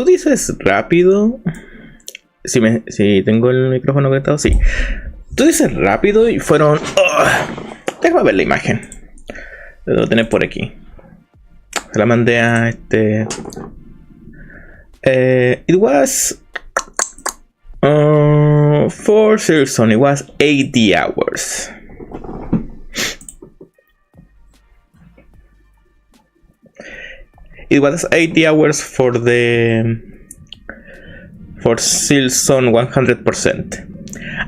tú dices rápido. Si tengo el micrófono conectado, sí. Tú dices rápido y fueron. Déjame ver la imagen. Lo debo tener por aquí. Se la mandé a este. It was for Silksong. It was 80 hours. It was 80 hours for Silksong 100%.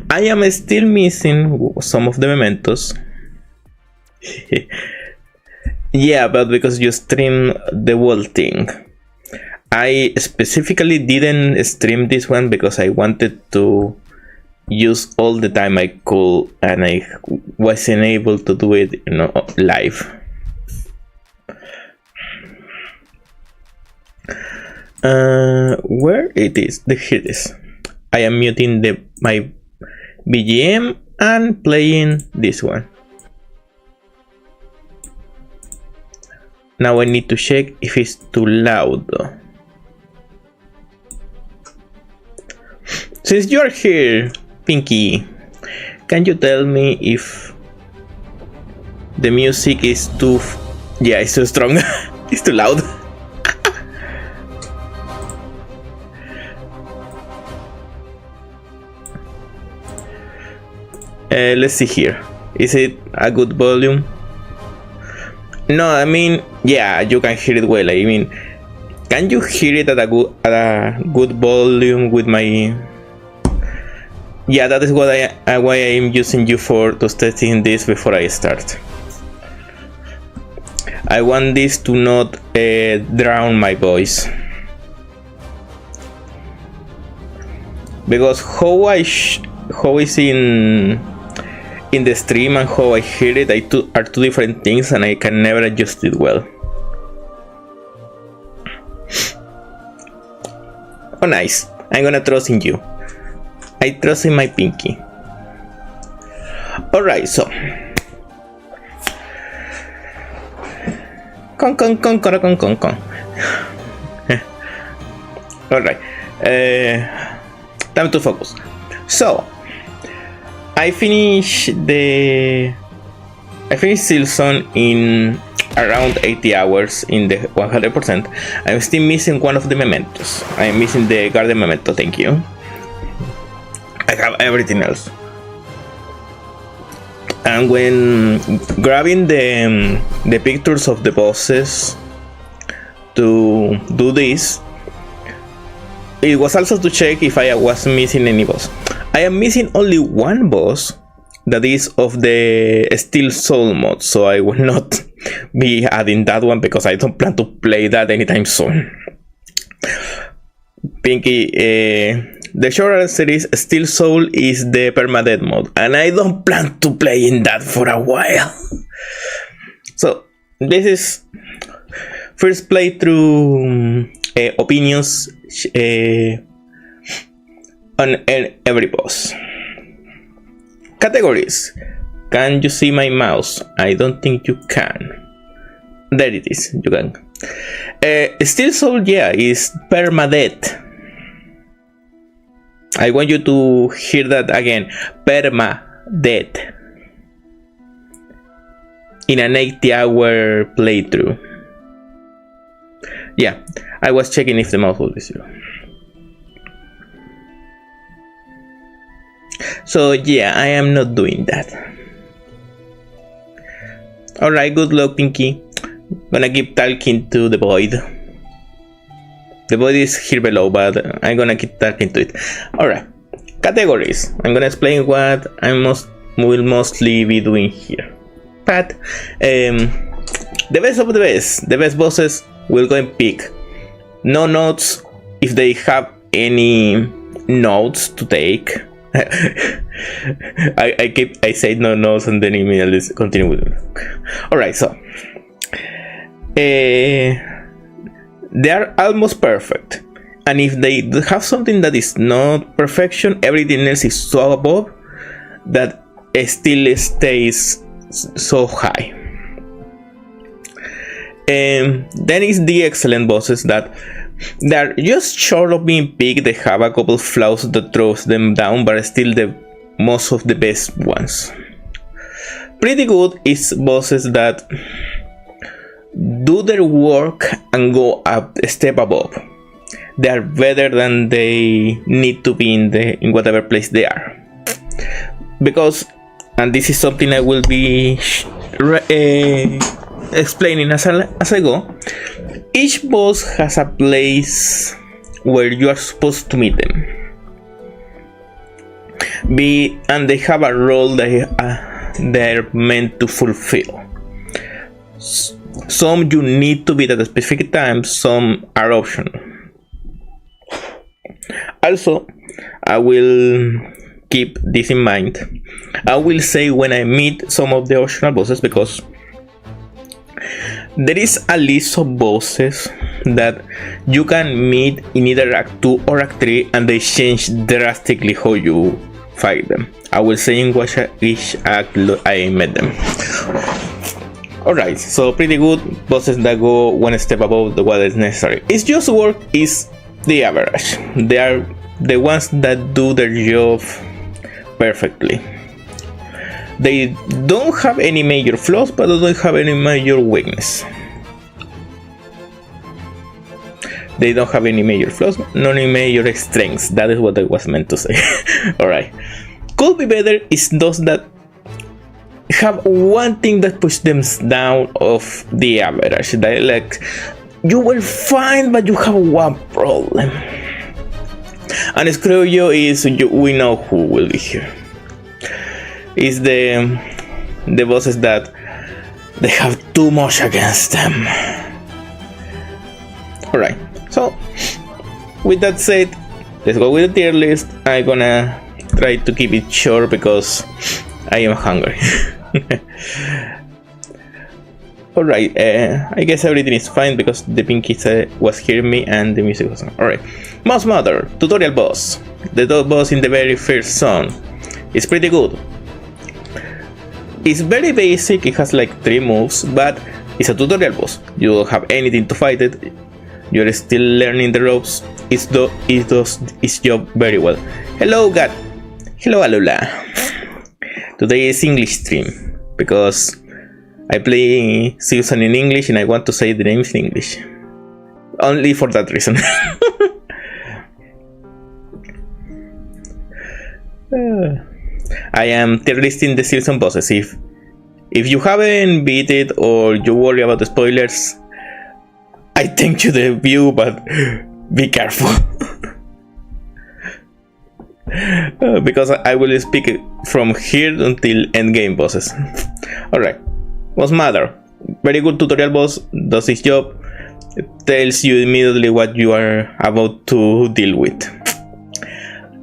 I am still missing some of the mementos. Yeah, but because you stream the whole thing. I specifically didn't stream this one because I wanted to use all the time I could, and I wasn't able to do it, live. Where it is? Here it is. I am muting my BGM and playing this one. Now I need to check if it's too loud though. Since you are here, Pinky, can you tell me if the music is too... Yeah, it's too strong. It's too loud. Let's see here. Is it a good volume? No, I mean, yeah, you can hear it well. I mean, can you hear it at a good volume with my... Yeah, that is why I am using you to testing this before I start. I want this to not drown my voice. Because how is in the stream and how I hear it are two different things, and I can never adjust it well. Oh nice, I'm gonna trust in you. I trust in my Pinky. Alright, so con. Alright, time to focus. So I finished Silksong in around 80 hours in the 100%. I'm still missing one of the mementos. I'm missing the garden memento, thank you. I have everything else. And when grabbing the pictures of the bosses to do this, it was also to check if I was missing any boss. I am missing only one boss that is of the Steel Soul mod, so I will not be adding that one because I don't plan to play that anytime soon. Pinky, the short answer is Steel Soul is the permadeath mode, and I don't plan to play in that for a while. So this is first playthrough opinions on every boss. Categories. Can you see my mouse? I don't think you can. There it is. You can. Steel Soul, yeah, is permadeath. I want you to hear that again. Permadeath. In an 80-hour playthrough. Yeah, I was checking if the mouse was visible. So yeah, I am not doing that. Alright, good luck, Pinky. Gonna keep talking to the void. The void is here below, but I'm gonna keep talking to it. Alright, categories. I'm gonna explain what I will mostly be doing here. But the best of the best bosses will go and pick. No notes if they have any notes to take. I say no notes and then immediately continue with it. Alright, so they are almost perfect, and if they have something that is not perfection, everything else is so above that it still stays so high. Then is the excellent bosses that they're just short of being big. They have a couple flaws that throws them down, but still the most of the best ones. Pretty good is bosses that do their work and go up a step above. They are better than they need to be in whatever place they are. Because, and this is something I will be explaining as I go, each boss has a place where you are supposed to meet them. And they have a role that they're meant to fulfill. Some you need to be at a specific time, some are optional. Also, I will keep this in mind. I will say when I meet some of the optional bosses, because there is a list of bosses that you can meet in either Act 2 or Act 3, and they change drastically how you fight them. I will say in which act I met them. Alright, so pretty good bosses that go one step above what is necessary. Its just work is the average. They are the ones that do their job perfectly. They don't have any major flaws, but they don't have any major weakness. They don't have any major flaws, nor any major strengths. That is what I was meant to say. Alright. Could be better is those that have one thing that pushes them down of the average. That, like, you were fine, but you have one problem. And screw you is we know who will be here. Is the bosses that they have too much against them. Alright, so with that said, let's go with the tier list. I'm gonna try to keep it short because I am hungry. Alright, I guess everything is fine because the pinky was hearing me and the music was on. Alright, Mouse Mother, tutorial boss. The top boss in the very first zone. It's pretty good. It's very basic, it has like 3 moves, but it's a tutorial boss. You don't have anything to fight it. You're still learning the ropes. It does its job very well. Hello, God. Hello, Alula. Today is English stream because I play Silksong in English and I want to say the names in English. Only for that reason. I am tier listing the Silksong bosses. If you haven't beat it or you worry about the spoilers, I thank you the view, but be careful. Because I will speak from here until endgame bosses. Alright, Mouse Mother, very good tutorial boss, does his job, it tells you immediately what you are about to deal with.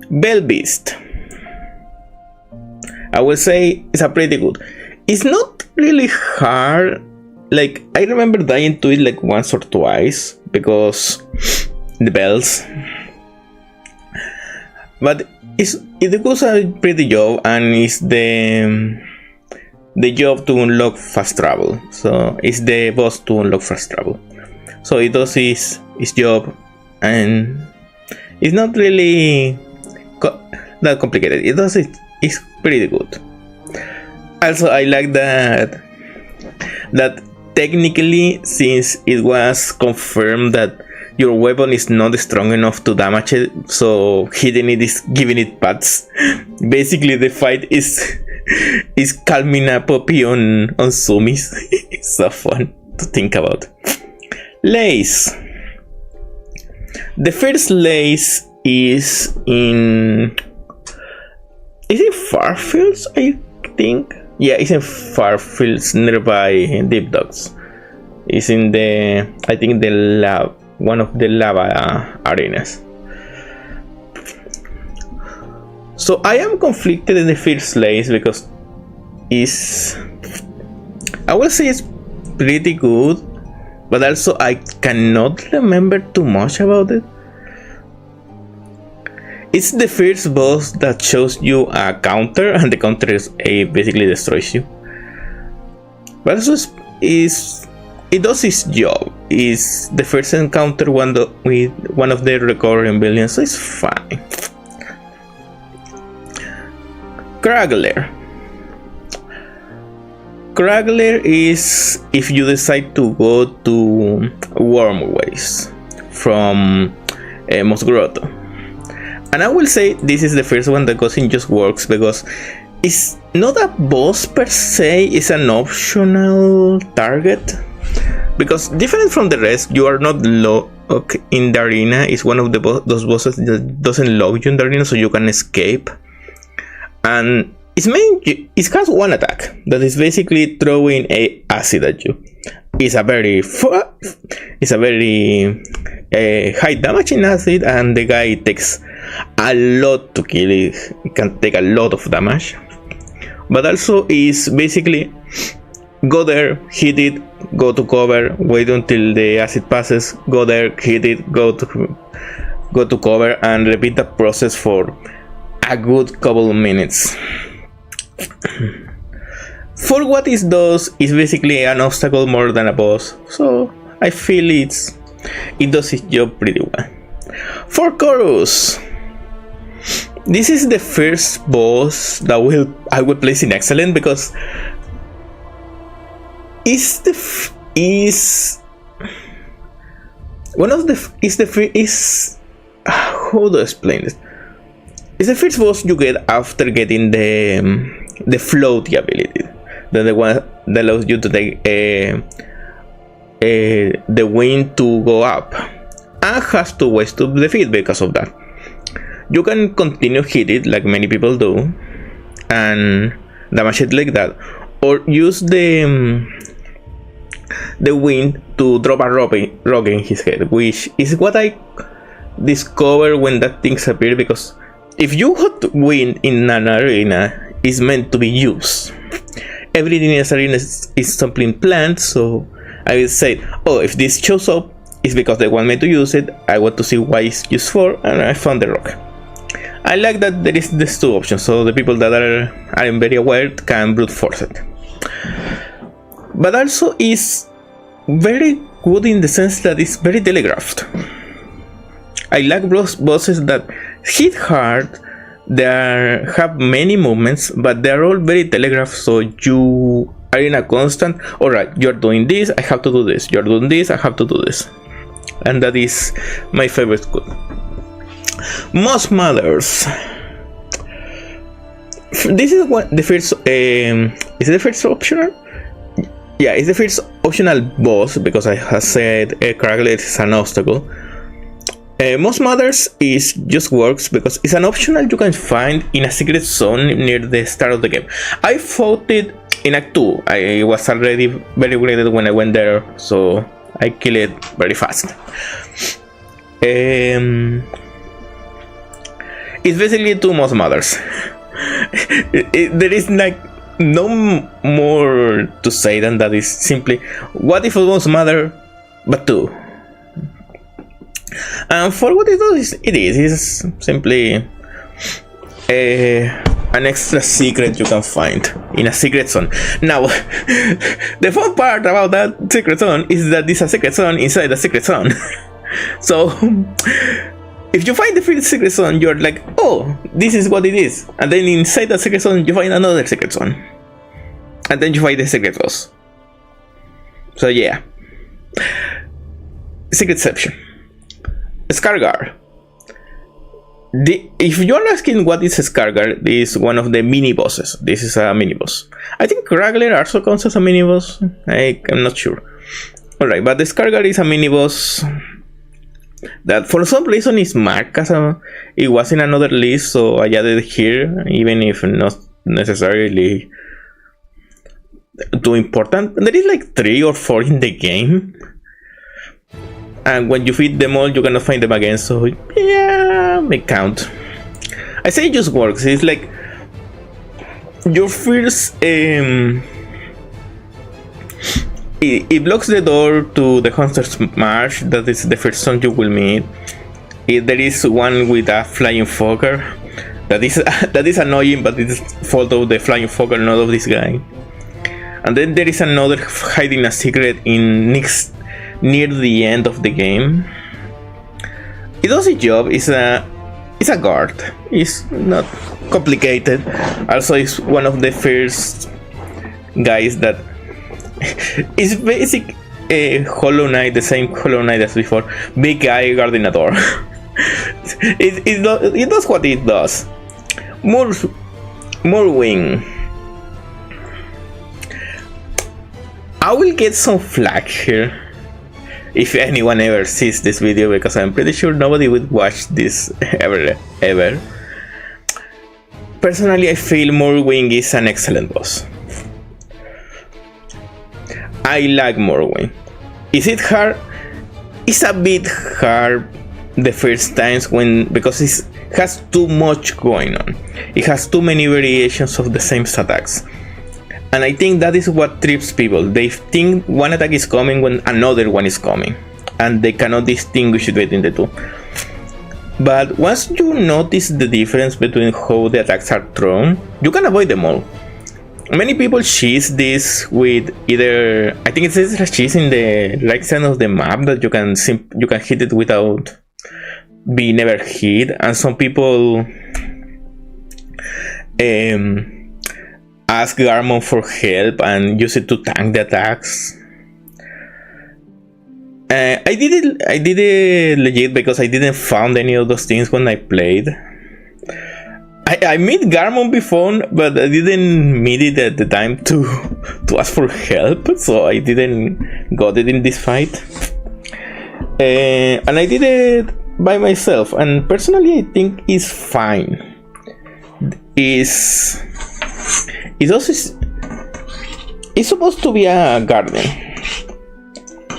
Bell Beast, I will say it's a pretty good. It's not really hard. Like, I remember dying to it like once or twice because the bells. But it was a pretty job, and it's the job to unlock fast travel. So it's the boss to unlock fast travel. So it does his job, and it's not really that complicated. It does it. It's pretty good. Also, I like that technically, since it was confirmed that your weapon is not strong enough to damage it, so hitting it is giving it pats. Basically, the fight is calming a puppy on zoomies. It's so fun to think about. Lace. The first lace is in... Is it Farfields, I think? Yeah, it's in Farfields nearby Deep Dogs. It's in the... I think the lab. One of the lava arenas. So I am conflicted in the first lace because I will say it's pretty good, but also I cannot remember too much about it. It's the first boss that shows you a counter, and the counter basically destroys you. But also is it does its job. It's the first encounter with one of the recurring villains, so it's fine. Craggler. Craggler is if you decide to go to Wormways from Mosgrotto. And I will say this is the first one that goes in just works because it's not a boss per se, it's an optional target. Because different from the rest, you are not locked in the arena. It's one of those bosses that doesn't lock you in the arena, so you can escape. And it has one attack that is basically throwing a acid at you. It's a very high damage in acid, and the guy takes a lot to kill it. It can take a lot of damage. But also is basically go there, hit it, go to cover, wait until the acid passes, go there, hit it, go to cover, and repeat the process for a good couple of minutes. For what it does, it's basically an obstacle more than a boss, so I feel it does its job pretty well. For Chorus, this is the first boss that I will place in excellent because how do I explain this? It's the first boss you get after getting the floaty ability, the one that allows you to take the wind to go up, and has 2 ways to defeat because of that. You can continue hit it like many people do and damage it like that, or use the wind to drop a rock in his head, which is what I discovered when that things appeared, because if you got wind in an arena, it's meant to be used. Everything in this arena is something planned, so I will say, oh, if this shows up, it's because they want me to use it. I want to see why it's used for, and I found the rock. I like that there is these 2 options, so the people that aren't very aware can brute force it. But also is very good in the sense that it's very telegraphed. I like bosses that hit hard, they have many movements, but they're all very telegraphed, so you are in a constant, alright, you're doing this, I have to do this, you're doing this, I have to do this. And that is my favorite good. Most Mothers. This is what the first is it the first optional? Yeah, it's the first optional boss, because I have said Craggler is an obstacle. Most Mothers is just works because it's an optional you can find in a secret zone near the start of the game. I fought it in Act 2. I was already very graded when I went there, so I killed it very fast. It's basically 2 Most Mothers. There is like no more to say than that. Is simply, what if it was Mother but 2? And for what it does, it is simply an extra secret you can find in a secret zone. Now, the fun part about that secret zone is that it's a secret zone inside the secret zone. So, if you find the first secret zone, you're like, oh, this is what it is. And then inside the secret zone, you find another secret zone. And then you find the secret boss. So yeah. Secretception. Skargar. If you're asking what is Skargar, this is one of the mini bosses. This is a mini boss. I think Craggler also counts as a mini boss. I'm not sure. Alright, but the Skargar is a mini boss that for some reason is marked as it was in another list, so I added it here, even if not necessarily too important. There is like 3 or 4 in the game, and when you feed them all, you cannot find them again. So yeah, they count. I say it just works. It's like your first. It blocks the door to the Hunter's Marsh. That is the first song you will meet. There is one with a flying fogger. That is annoying, but it's fault of the flying fogger, not of this guy. and then there is another hiding a secret in near the end of the game. It does its job. It's a guard. It's not complicated. Also, it's one of the first guys that is basic Hollow Knight, the same Hollow Knight as before. Big guy guarding a door. it does what it does. More wing. I will get some flack here if anyone ever sees this video, because I'm pretty sure nobody would watch this ever. Personally, I feel Morrowind is an excellent boss. I like Morrowind. Is it hard? It's a bit hard the first times because it has too much going on. It has too many variations of the same attacks. And I think that is what trips people. They think one attack is coming when another one is coming, and they cannot distinguish between the two. But once you notice the difference between how the attacks are thrown, you can avoid them all. Many people cheese this with either, I think it says cheese in the right side of the map that you can hit it without being never hit, and some people ask Garmon for help and use it to tank the attacks. I did it legit because I didn't found any of those things when I played. I met Garmon before, but I didn't meet it at the time to ask for help, so I didn't got it in this fight. And I did it by myself, and personally I think it's fine. It's supposed to be a garden.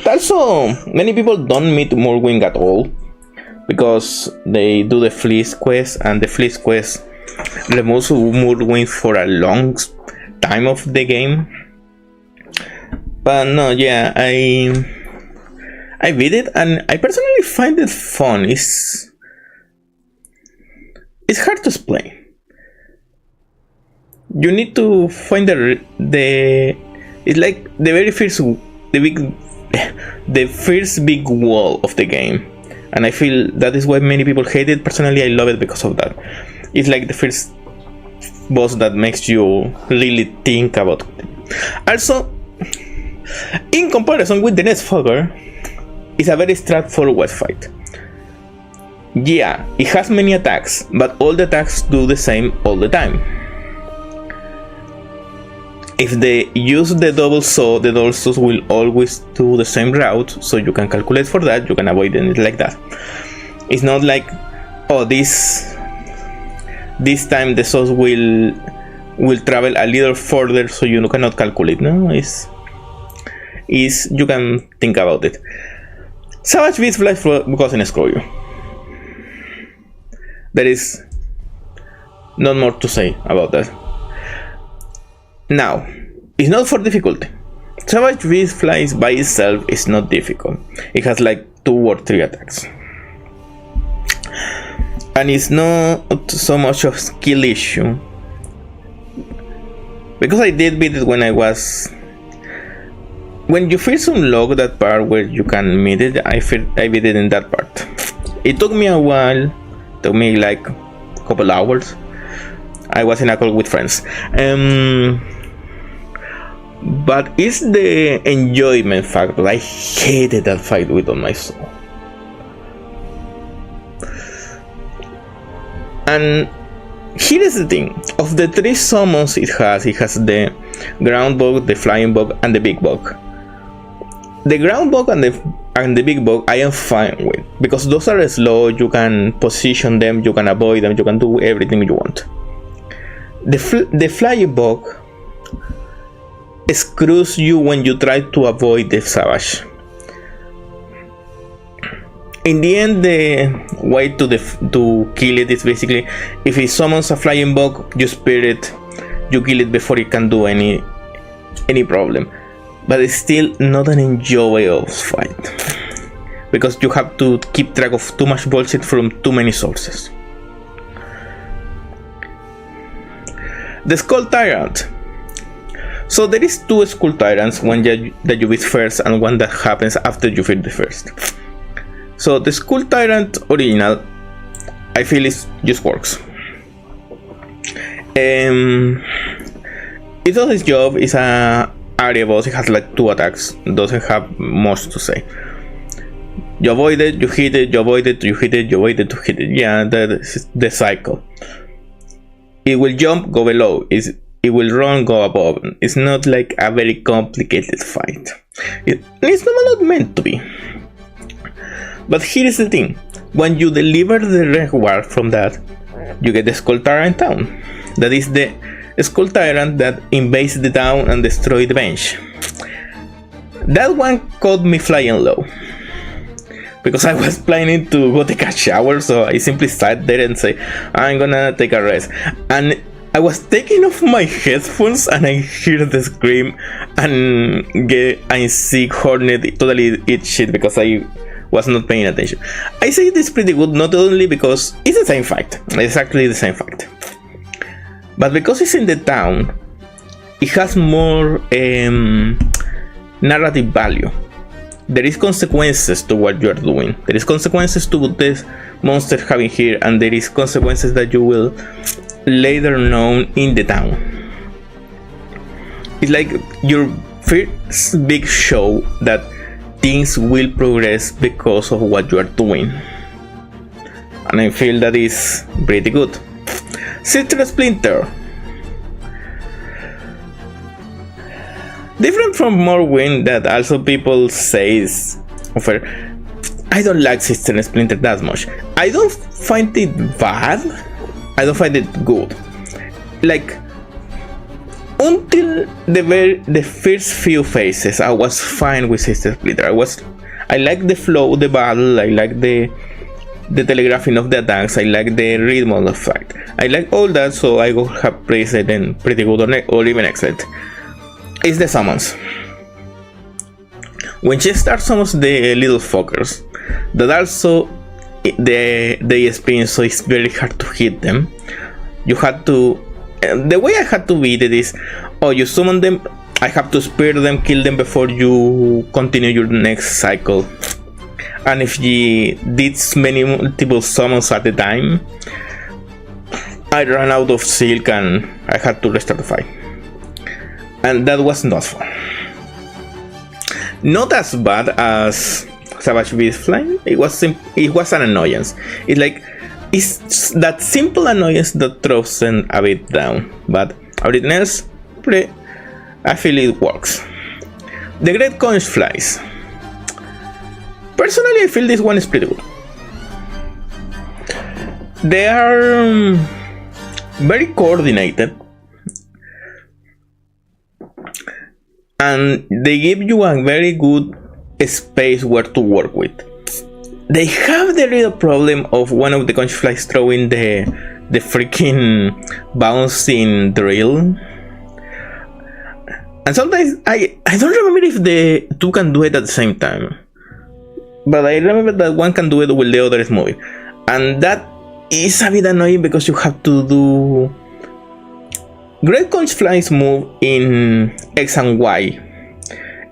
Also, many people don't meet Morrowind at all because they do the Fleece quest, and the Fleece quest removes Morrowind for a long time of the game. But no, yeah, I beat it, and I personally find it fun. It's hard to explain. You need to find it's like the first big wall of the game, and I feel that is why many people hate it. Personally, I love it because of that. It's like the first boss that makes you really think about it. Also, in comparison with the next Fogger, it's a very straightforward fight. Yeah, it has many attacks, but all the attacks do the same all the time. If they use the double saw, the double saws will always do the same route, so you can calculate for that, you can avoid it like that. It's not like, oh, this time the saws will travel a little further, so you cannot calculate. No, it's you can think about it. Savage Beast Flies doesn't screw you. There is not more to say about that. Now, it's not for difficulty. Savage Beast Flies by itself is not difficult. It has like 2 or 3 attacks. And it's not so much of a skill issue. Because I did beat it when you first unlock that part where you can meet it, I beat it in that part. It took me a while. It took me like a couple hours. I was in a call with friends. But it's the enjoyment factor. I hated that fight with all my soul. And here is the thing. Of the 3 summons it has the ground bug, the flying bug, and the big bug. The ground bug and the big bug I am fine with, because those are slow, you can position them, you can avoid them, you can do everything you want. The flying bug screws you when you try to avoid the savage. In the end, the way to kill it is basically, if it summons a flying bug, you spear it, you kill it before it can do any problem. But it's still not an enjoyable fight, because you have to keep track of too much bullshit from too many sources. The Skull Tyrant. So there is two Skull Tyrants, one that you beat first and one that happens after you beat the first. So the Skull Tyrant original, I feel it just works. It does its job. It's a area boss. It has like 2 attacks. Doesn't have much to say. You avoid it, you hit it, you avoid it, you hit it, you avoid it, you hit it. Yeah, that's the cycle. It will jump, go below. It will run, go above. It's not like a very complicated fight. It's not meant to be. But here's the thing. When you deliver the reward from that, you get the Skull Tyrant town. That is the Skull Tyrant that invades the town and destroys the bench. That one caught me flying low. Because I was planning to go take a shower, so I simply sat there and say, I'm gonna take a rest. And I was taking off my headphones and I hear the scream and I see Hornet totally eat shit because I was not paying attention. I say this pretty good not only because it's the same fight, exactly the same fight, but because it's in the town, it has more narrative value. There is consequences to what you are doing. There is consequences to this monster having here, and there is consequences that you will later known in the town. It's like your first big show that things will progress because of what you are doing, and I feel that is pretty good. Sister Splinter, different from Morrowind, that also people say is offer. I don't like Sister Splinter that much. I don't find it bad. I don't find it good. Like, until the first few phases, I was fine with Sister Splinter. I like the flow of the battle. I like the telegraphing of the attacks. I like the rhythm of the fight. I like all that, so I would have praised it and pretty good or even excellent. It's the summons. When she starts summons the little fuckers, that also they spin, so it's very hard to hit them. You had to, the way I had to beat it is, you summon them, I have to spear them, kill them before you continue your next cycle. And if you did multiple summons at a time, I ran out of silk and I had to restart the fight. And that was not fun. Not as bad as Savage Beast Flying. It was an annoyance. It's that simple annoyance that throws them a bit down. But everything else, I feel it works. The Great Conch Flies. Personally, I feel this one is pretty good. They are very coordinated, and they give you a very good space where to work with. They have the real problem of one of the conch flies throwing the freaking bouncing drill, and sometimes I don't remember if the two can do it at the same time, but I remember that one can do it while the other is moving, and that is a bit annoying because you have to do. Great conch flies move in X and Y,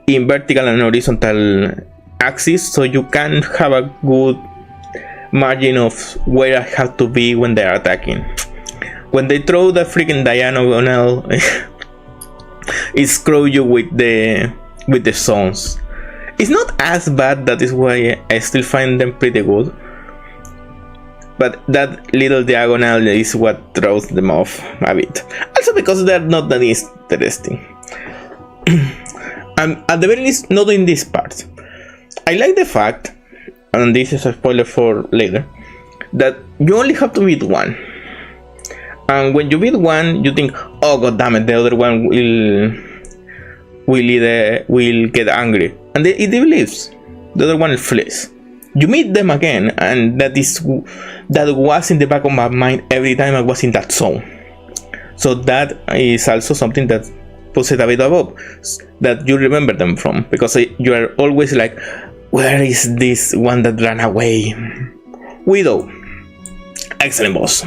in vertical and horizontal axis, so you can have a good margin of where I have to be when they are attacking. When they throw the freaking diagonal, it screws you with the zones. It's not as bad, that is why I still find them pretty good. But that little diagonal is what throws them off a bit. Also because they're not that interesting. And at the very least, not in this part. I like the fact, and this is a spoiler for later, that you only have to beat one. And when you beat one, you think, oh god damn it, the other one will get angry. And it leaves. The other one flees. You meet them again, and that was in the back of my mind every time I was in that zone. So that is also something that puts it a bit above, that you remember them from, because you are always like, where is this one that ran away? Widow, excellent boss.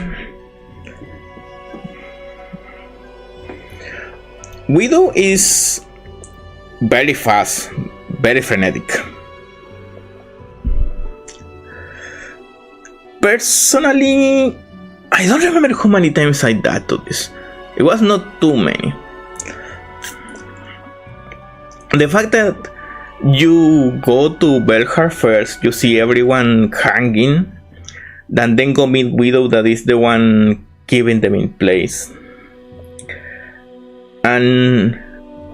Widow is very fast, very frenetic. Personally, I don't remember how many times I died to this. It was not too many. The fact that you go to Belhar first, you see everyone hanging, and then go meet Widow, that is the one keeping them in place. And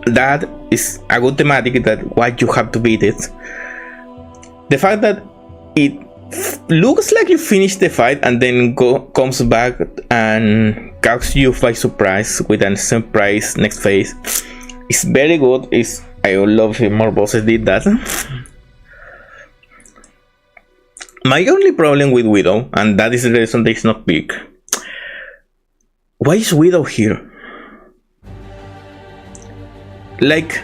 that is a good thematic, that why you have to beat it. The fact that it looks like you finish the fight and then comes back and catches you by surprise with a surprise next phase is very good. I would love if more bosses did that. My only problem with Widow, and that is the reason that it's not big. Why is Widow here? Like,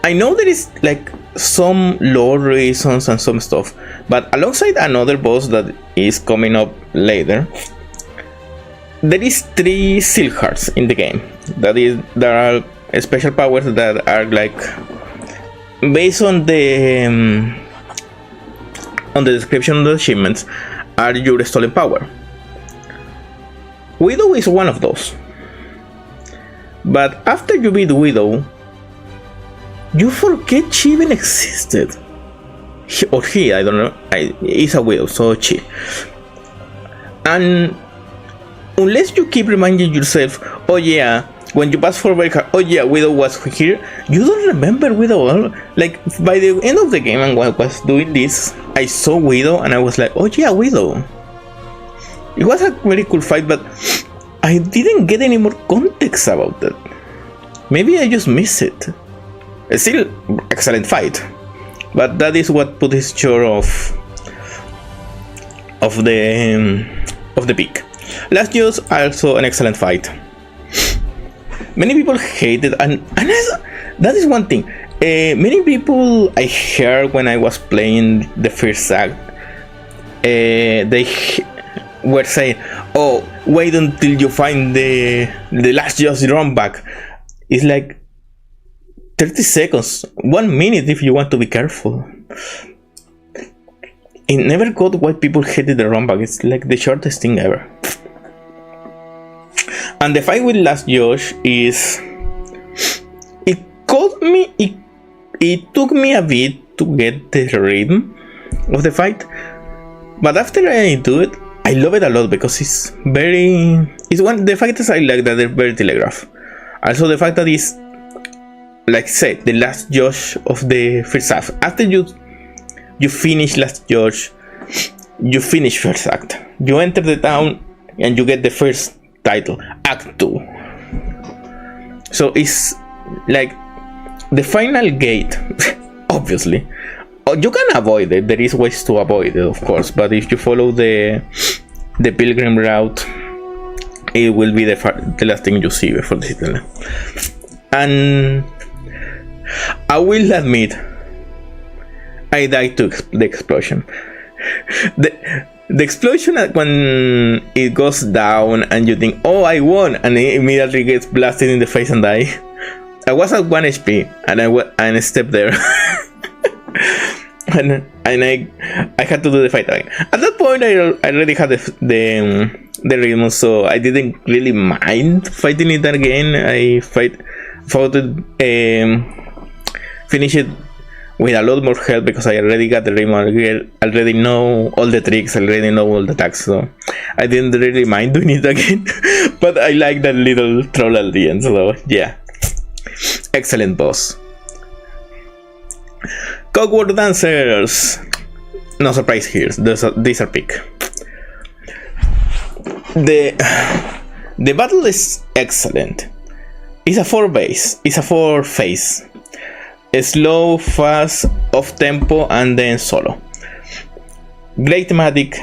I know there is like some lore reasons and some stuff, but alongside another boss that is coming up later, there is 3 Silk Hearts in the game. There are special powers that are like based on the description of the achievements, are your stolen power. Widow is one of those, but after you beat Widow, you forget she even existed. He, I don't know. It's a Widow, so she. And unless you keep reminding yourself, oh yeah, when you pass for Belhar, oh yeah, Widow was here, you don't remember Widow. Like, by the end of the game, and when I was doing this, I saw Widow and I was like, oh yeah, Widow. It was a very cool fight, but I didn't get any more context about that. Maybe I just missed it. It's still excellent fight, but that is what put his share of the peak. Last year's also an excellent fight. Many people hate it, and that is one thing. Many people I heard when I was playing the first act, they were saying, "Oh, wait until you find the last year's run back." It's like 30 seconds, 1 minute if you want to be careful. It never got why people hated the runback. It's like the shortest thing ever. And the fight with Last Josh is... It took me a bit to get the rhythm of the fight. But after I do it, I love it a lot because it's very... It's one the fighters I like that they're very telegraph. Also the fact that it's, like I said, the Last Josh of the first half. After you finish Last Josh, you finish first act. You enter the town and you get the first title, Act 2. So it's like the final gate, obviously. You can avoid it, there is ways to avoid it, of course, but if you follow the pilgrim route, it will be the last thing you see before the citadel. And I will admit, I died to the explosion. The explosion when it goes down and you think, oh, I won, and it immediately gets blasted in the face and die. I was at 1 HP and I stepped there. and I had to do the fight again. At that point I already had the rhythm, so I didn't really mind fighting it again. I fought it, finish it with a lot more help because I already got the rhythm. I already know all the tricks, I already know all the attacks, so I didn't really mind doing it again. But I like that little troll at the end, so yeah. Excellent boss. Cogward Dancers. No surprise here, these are pick. The battle is excellent. It's a 4-base, it's a 4-phase. Slow, fast, off tempo, and then solo. Great thematic,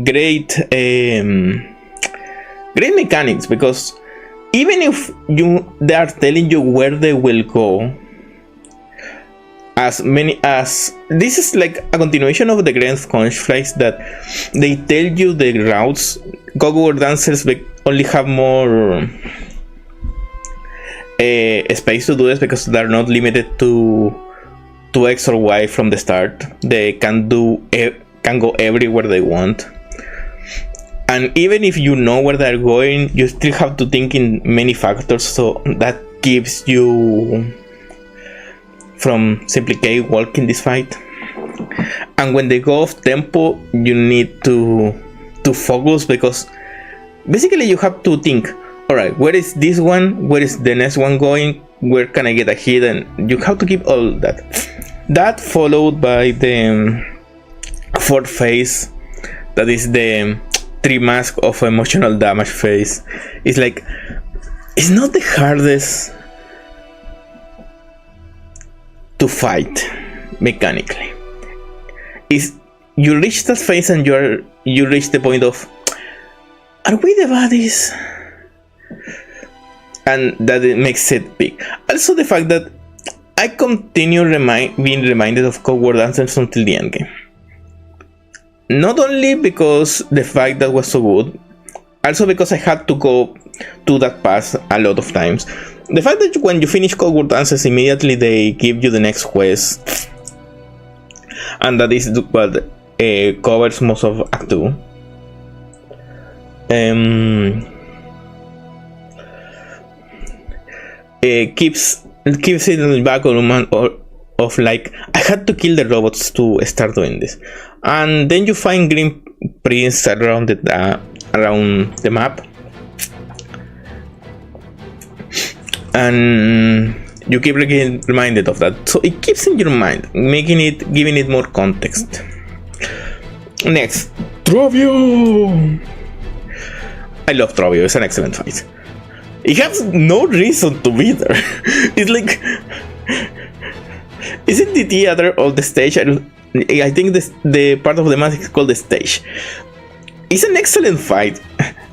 great mechanics, because even if they are telling you where they will go, as this is like a continuation of the Grand Conflicts that they tell you the routes. Cogward Dancers only have more space to do this because they're not limited to X or Y from the start. They can go everywhere they want. And even if you know where they're going, you still have to think in many factors, so that keeps you from simply walking this fight. And when they go off tempo, you need to focus, because basically you have to think, alright, where is this one? Where is the next one going? Where can I get a hit? And you have to keep all that. That followed by the fourth phase, that is the 3 mask of emotional damage phase. It's like, it's not the hardest to fight mechanically. Is you reach that phase and you reach the point of, are we the baddies? And that it makes it big. Also the fact that I continue being reminded of Coward Answers until the end game. Not only because the fact that was so good, also because I had to go to that pass a lot of times. The fact that when you finish Coward Answers, immediately they give you the next quest, and that is what covers most of Act 2. Keeps it in the back of like, I had to kill the robots to start doing this. And then you find green prints around the map, and you keep getting reminded of that, so it keeps in your mind, giving it more context. Next, Trovio. I love Trovio. It's an excellent fight. It has no reason to be there. It's like, is it the theater or the stage? I think the part of the mask is called the stage. It's an excellent fight.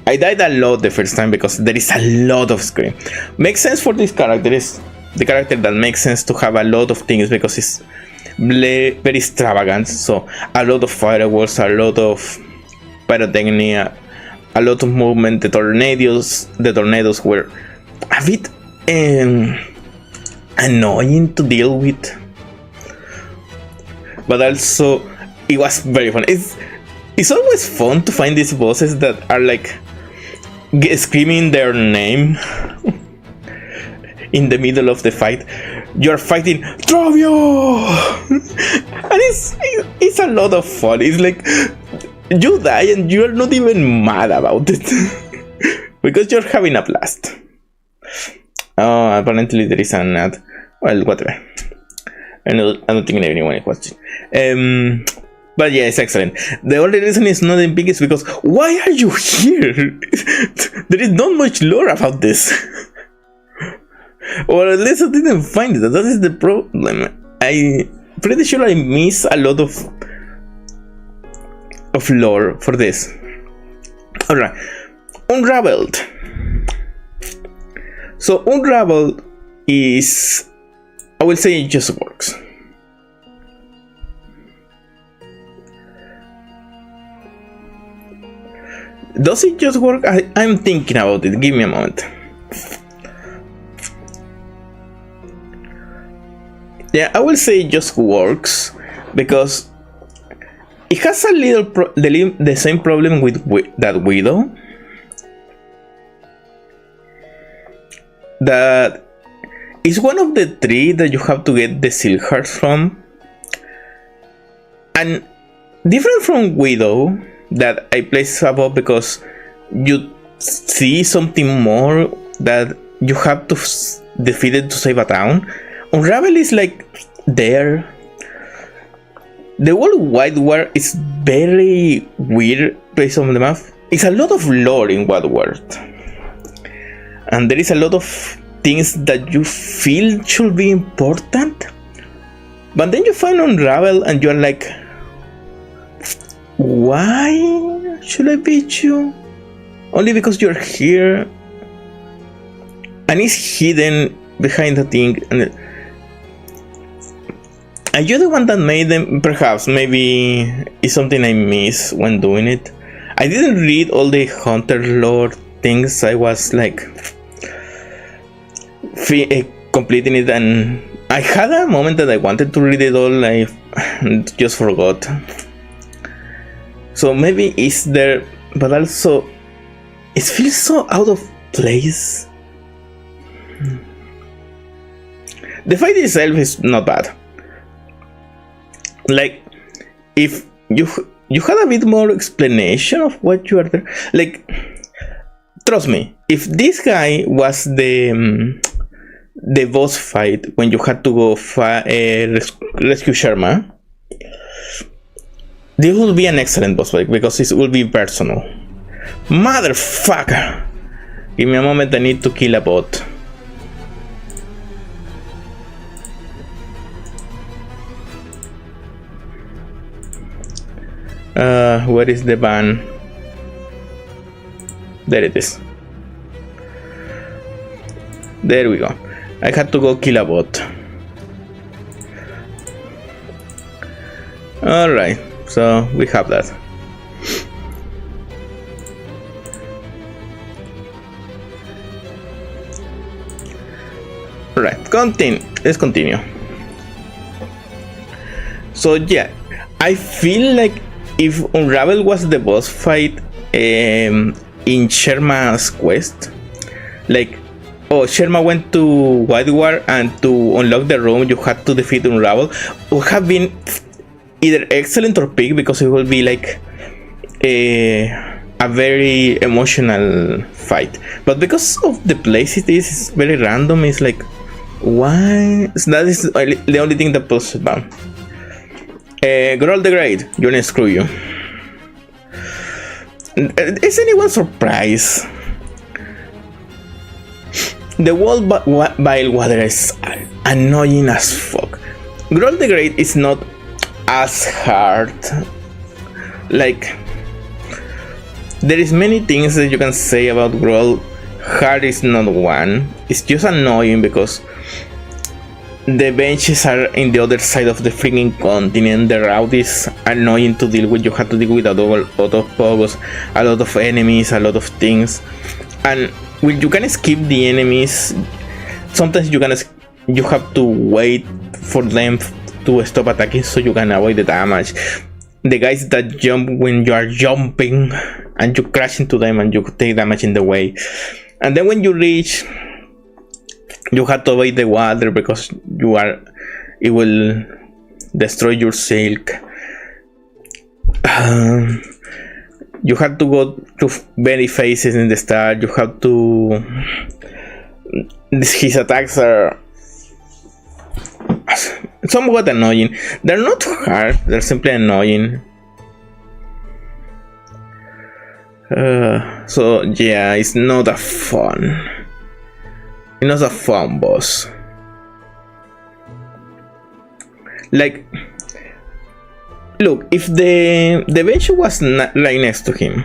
I died a lot the first time because there is a lot of screen. Makes sense for this character. It's the character that makes sense to have a lot of things because it's very extravagant. So a lot of fireworks, a lot of pyrotechnia, a lot of movement. The tornadoes were a bit annoying to deal with, but also it was very fun. It's always fun to find these bosses that are like screaming their name in the middle of the fight. You're fighting Trovio, and it's a lot of fun. It's like you die and you're not even mad about it because you're having a blast. Oh, apparently there is an ad. Well, whatever. I don't think anyone is watching. But yeah, it's excellent. The only reason it's not in big is because, why are you here? There is not much lore about this. Or at least I didn't find it. That is the problem. I'm pretty sure I miss a lot of lore for this. Alright. Unraveled. So Unraveled is, I will say, it just works. Does it just work? I'm thinking about it. Give me a moment. Yeah, I will say it just works because it has a little the same problem with that Widow. That is one of the 3 that you have to get the Silk Hearts from. And different from Widow, that I place above because you see something more that you have to defeat it to save a town. Unravel is like there. The world White War is very weird based on the map. It's a lot of lore in White War, and there is a lot of things that you feel should be important, but then you find Unravel and you're like, why should I beat you? Only because you're here, and it's hidden behind the thing. And are you the one that made them? Perhaps, maybe it's something I miss when doing it. I didn't read all the Hunter lore things. I was like, completing it, and I had a moment that I wanted to read it all, I just forgot. So maybe it's there, but also it feels so out of place. The fight itself is not bad. Like, if you had a bit more explanation of what you are there, like, trust me, if this guy was the boss fight when you had to go rescue Sharma, this will be an excellent boss fight because it will be personal. Motherfucker! Give me a moment, I need to kill a bot. Where is the ban? There it is. There we go. I had to go kill a bot. Alright, so we have that. Alright, let's continue. So yeah, I feel like if Unravel was the boss fight in Sherma's quest, like, oh, Sherma went to White War and to unlock the room you had to defeat Unravel, would have been either excellent or big, because it will be like a very emotional fight. But because of the place it is, it's very random. It's like, why? So that is the only thing that pulls it down. Groll the Great, you're gonna screw you. Is anyone surprised? The wall bile water is annoying as fuck. Groll the Great is not as hard. Like, there is many things that you can say about Groll. Hard is not one. It's just annoying because the benches are in the other side of the freaking continent. The route is annoying to deal with. You have to deal with a lot of pogos, a lot of enemies, a lot of things. And when you can skip the enemies, sometimes you have to wait for them to stop attacking so you can avoid the damage. The guys that jump when you are jumping and you crash into them and you take damage in the way. And then when you reach, you have to avoid the water because it will destroy your silk. You have to go to many phases in the start. You have to. His attacks are somewhat annoying. They're not hard, they're simply annoying. So yeah, it's not a fun. It's not a fun boss. Like, look, if the bench was right next to him,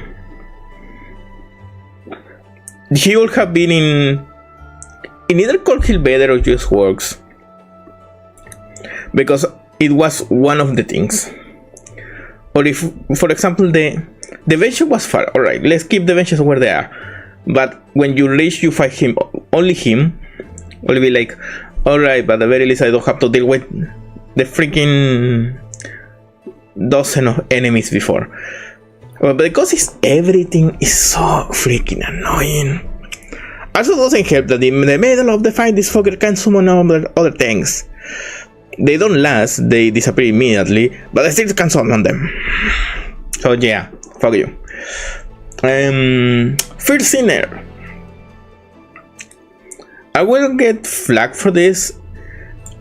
he would have been in either Cold Hill better or just works, because it was one of the things. Or if, for example, the bench was far, alright, let's keep the benches where they are. But when you reach, you fight him, only him, will be like, alright, but at the very least I don't have to deal with the freaking dozen of enemies before. Well, because everything is so freaking annoying. Also doesn't help that in the middle of the fight this fucker can summon other things. They don't last, they disappear immediately, but I still can summon them. So yeah, fuck you. First Sinner. I will get flagged for this.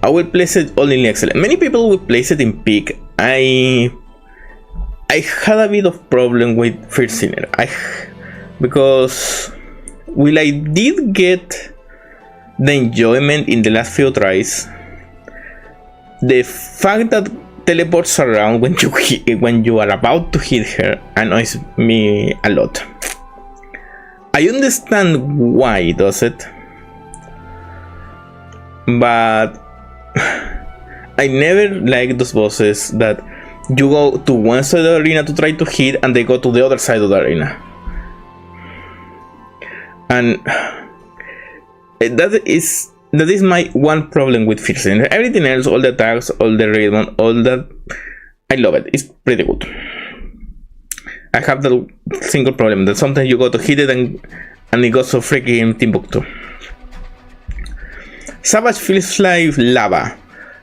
I will place it only in excellent. Many people will place it in peak. I had a bit of problem with First Sinner. Because while I did get the enjoyment in the last few tries, the fact that teleports around when you are about to hit her annoys me a lot. I understand why it does it, but I never like those bosses that you go to one side of the arena to try to hit and they go to the other side of the arena. And that is that is my one problem with First Ender. Everything else, all the attacks, all the rhythm, all that, I love it. It's pretty good. I have the single problem that sometimes you go to hit it and it goes so freaking Timbuktu. Savage feels like lava,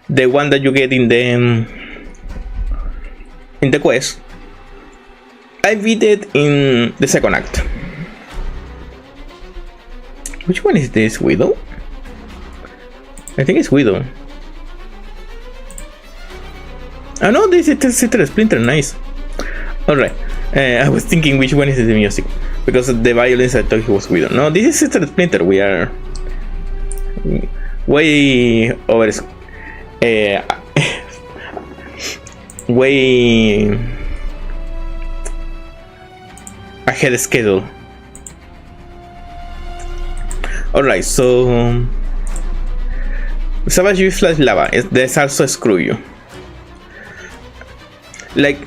the one that you get in the quest. I beat it in the second act. Which one is this? Widow? I think it's Widow. Oh no, this is Citrus Splinter, nice. Alright, I was thinking which one is the music, because of the violence I thought it was Widow. No, this is Citrus Splinter, we are way over... way ahead of schedule. Alright, so Savage use flash lava. There's also screw you. Like,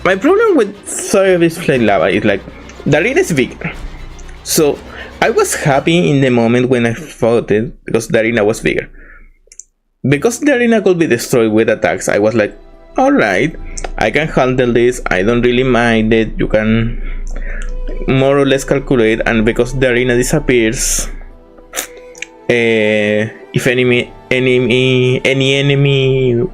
my problem with Savage flash lava is like the arena is big, so I was happy in the moment when I fought it because the arena was bigger. Because the arena could be destroyed with attacks, I was like, alright, I can handle this, I don't really mind it, you can more or less calculate, and because the arena disappears, if any enemy,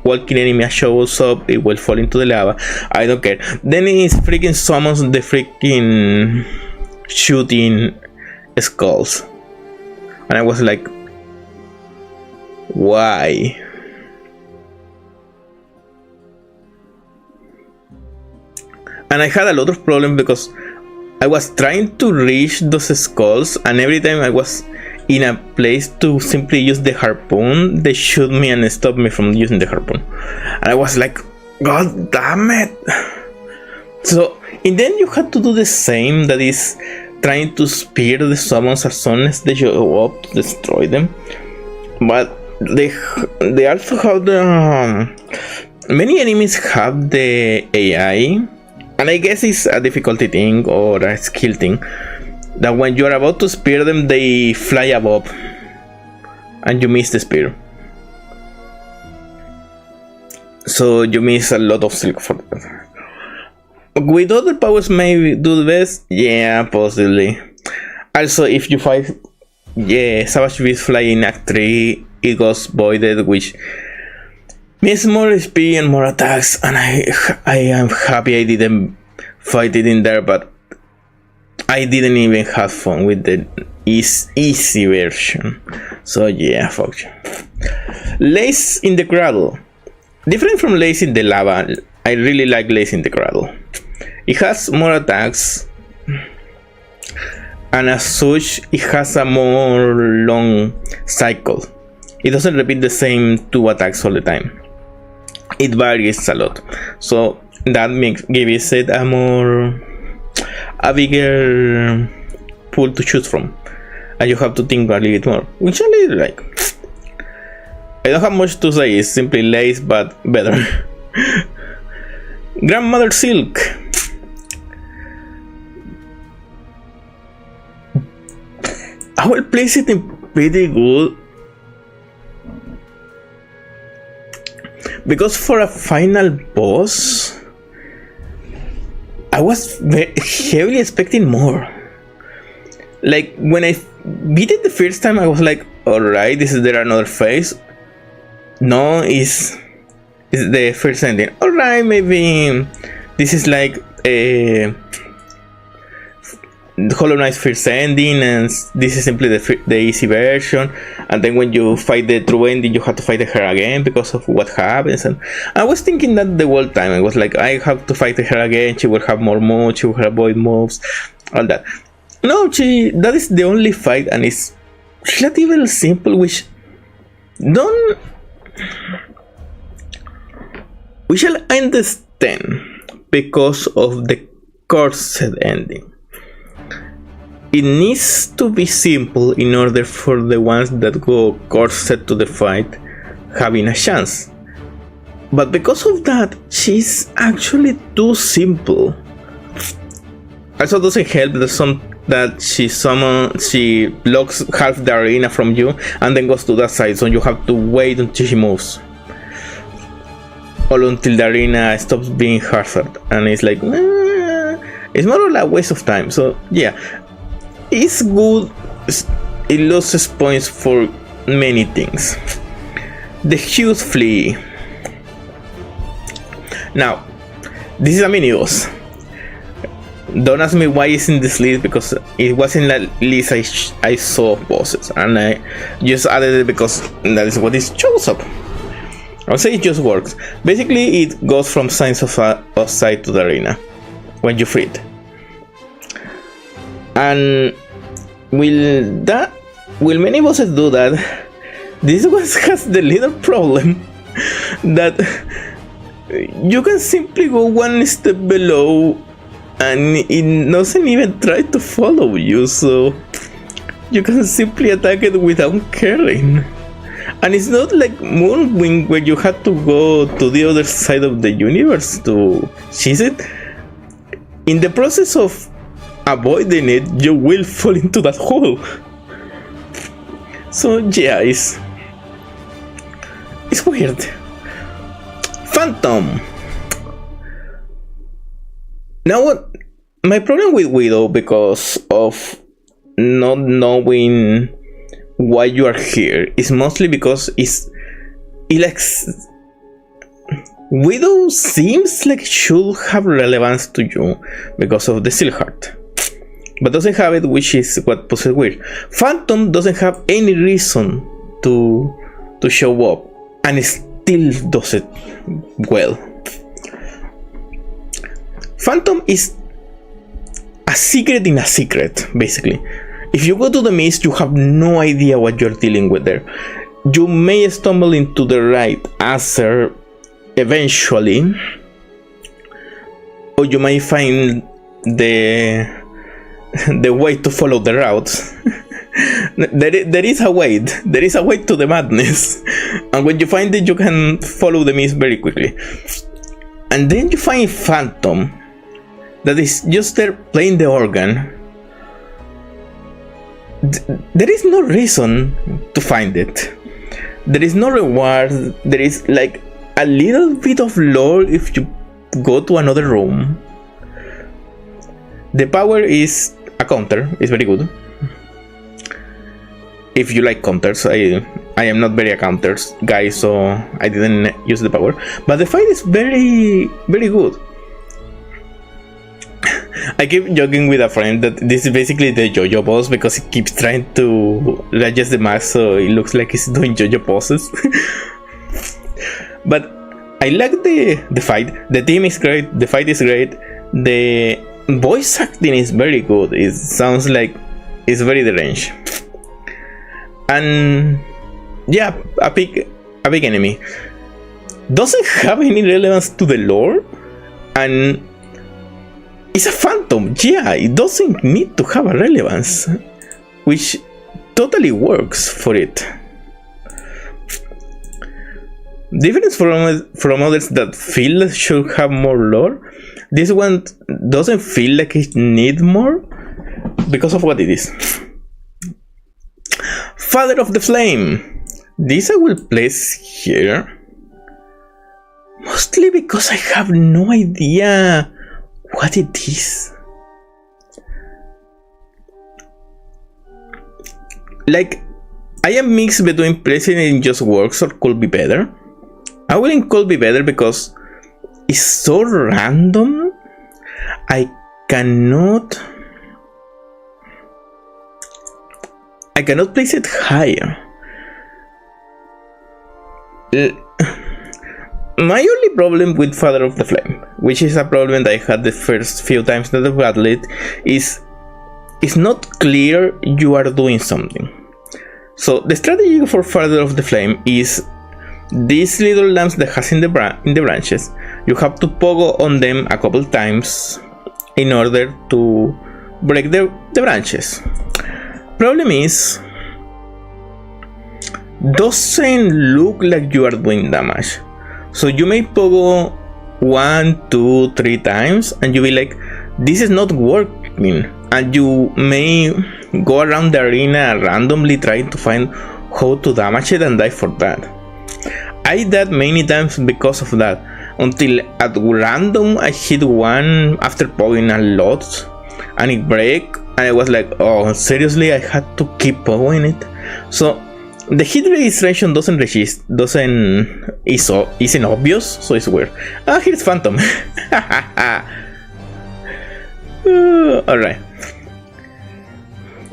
walking enemy shows up, it will fall into the lava, I don't care. Then it freaking summons the freaking shooting skulls, and I was like, why? And I had a lot of problems because I was trying to reach those skulls, and every time I was in a place to simply use the harpoon, they shoot me and stop me from using the harpoon. And I was like, God damn it. So, and then you had to do the same, that is trying to spear the summons as soon as they show up to destroy them. But they also have the many enemies have the AI, and I guess it's a difficulty thing or a skill thing, that when you are about to spear them, they fly above and you miss the spear, so you miss a lot of silk for that. With other powers maybe do the best, yeah, possibly. Also, if you fight Savage Beast Fly in Act 3, it goes voided, which means more HP and more attacks, and I am happy I didn't fight it in there, but I didn't even have fun with the easy version. So yeah, fuck you. Lace in the Cradle. Different from Lace in the Lava, I really like Lace in the Cradle. It has more attacks, and as such, it has a more long cycle. It doesn't repeat the same 2 attacks all the time. It varies a lot, so that gives it a bigger pool to choose from, and you have to think a little bit more, which I really like. I don't have much to say, it's simply Lace but better. Grandmother Silk. I will place it in pretty good, because for a final boss, I was heavily expecting more. Like, when I beat it the first time, I was like, alright, this is there another phase. No, it's the first ending. Alright, maybe this is like a Hollow Knight's first ending, and this is simply the easy version, and then when you fight the true ending, you have to fight her again because of what happens. And I was thinking that the whole time. I was like, I have to fight her again, she will have more moves, she will avoid moves, all that. No, that is the only fight, and it's relatively simple, which we shall understand because of the corset ending. It needs to be simple in order for the ones that go corset to the fight having a chance. But because of that, she's actually too simple. Also doesn't help that some that she blocks half the arena from you and then goes to that side, so you have to wait until she moves. Or until the arena stops being hazard, and it's like, it's more of a waste of time. So yeah, it's good. It loses points for many things. The huge flea. Now, this is a mini boss. Don't ask me why it's in this list, because it wasn't the list I saw of bosses, and I just added it because that is what it shows up. I'll say it just works. Basically, it goes from signs of sight to the arena when you free it. And will many bosses do that? This one has the little problem that you can simply go one step below and it doesn't even try to follow you, so you can simply attack it without caring. And it's not like Moonwing, where you had to go to the other side of the universe to chase it. In the process of avoiding it, you will fall into that hole. So yeah, it's weird. Phantom. Now what? My problem with Widow, because of not knowing why you are here, is mostly because Widow seems like should have relevance to you because of the Seal Heart, but doesn't have it, which is what puts it weird. Phantom doesn't have any reason to show up, and it still does it well. Phantom is a secret in a secret, basically. If you go to the maze, you have no idea what you're dealing with there. You may stumble into the right answer eventually, or you might find the way to follow the routes. There is a way to the madness, and when you find it, you can follow the maze very quickly. And then you find Phantom, that is just there playing the organ. There is no reason to find it. There is no reward. There is like a little bit of lore if you go to another room. The power is a counter. It's very good. If you like counters, I am not very a counters guy, so I didn't use the power. But the fight is very, very good. I keep joking with a friend that this is basically the JoJo boss, because he keeps trying to adjust the mask so it looks like he's doing JoJo poses. But I like the fight. The team is great. The fight is great. The voice acting is very good. It sounds like it's very deranged. And yeah, a big enemy. Doesn't have any relevance to the lore, and it's a phantom. Yeah, it doesn't need to have a relevance, which totally works for it. Difference from others that feel should have more lore, this one doesn't feel like it needs more because of what it is. Father of the Flame. This I will place here, mostly because I have no idea what it is. Like, I am mixed between placing it in just works or could be better. I will in could be better because it's so random. I cannot place it higher. My only problem with Father of the Flame, which is a problem that I had the first few times that I've battled it, is it's not clear you are doing something. So the strategy for Father of the Flame is these little lamps that has in the branches. You have to pogo on them a couple times in order to break the branches. Problem is, doesn't look like you are doing damage. So you may pogo 1, 2, 3 times and you be like, this is not working. and you may go around the arena randomly trying to find how to damage it and die for that. I died many times because of that, until at random I hit one after poking a lot and it break, and I was like, oh seriously, I had to keep poking it. So the hit registration isn't obvious, so it's weird. Here's Phantom. Alright.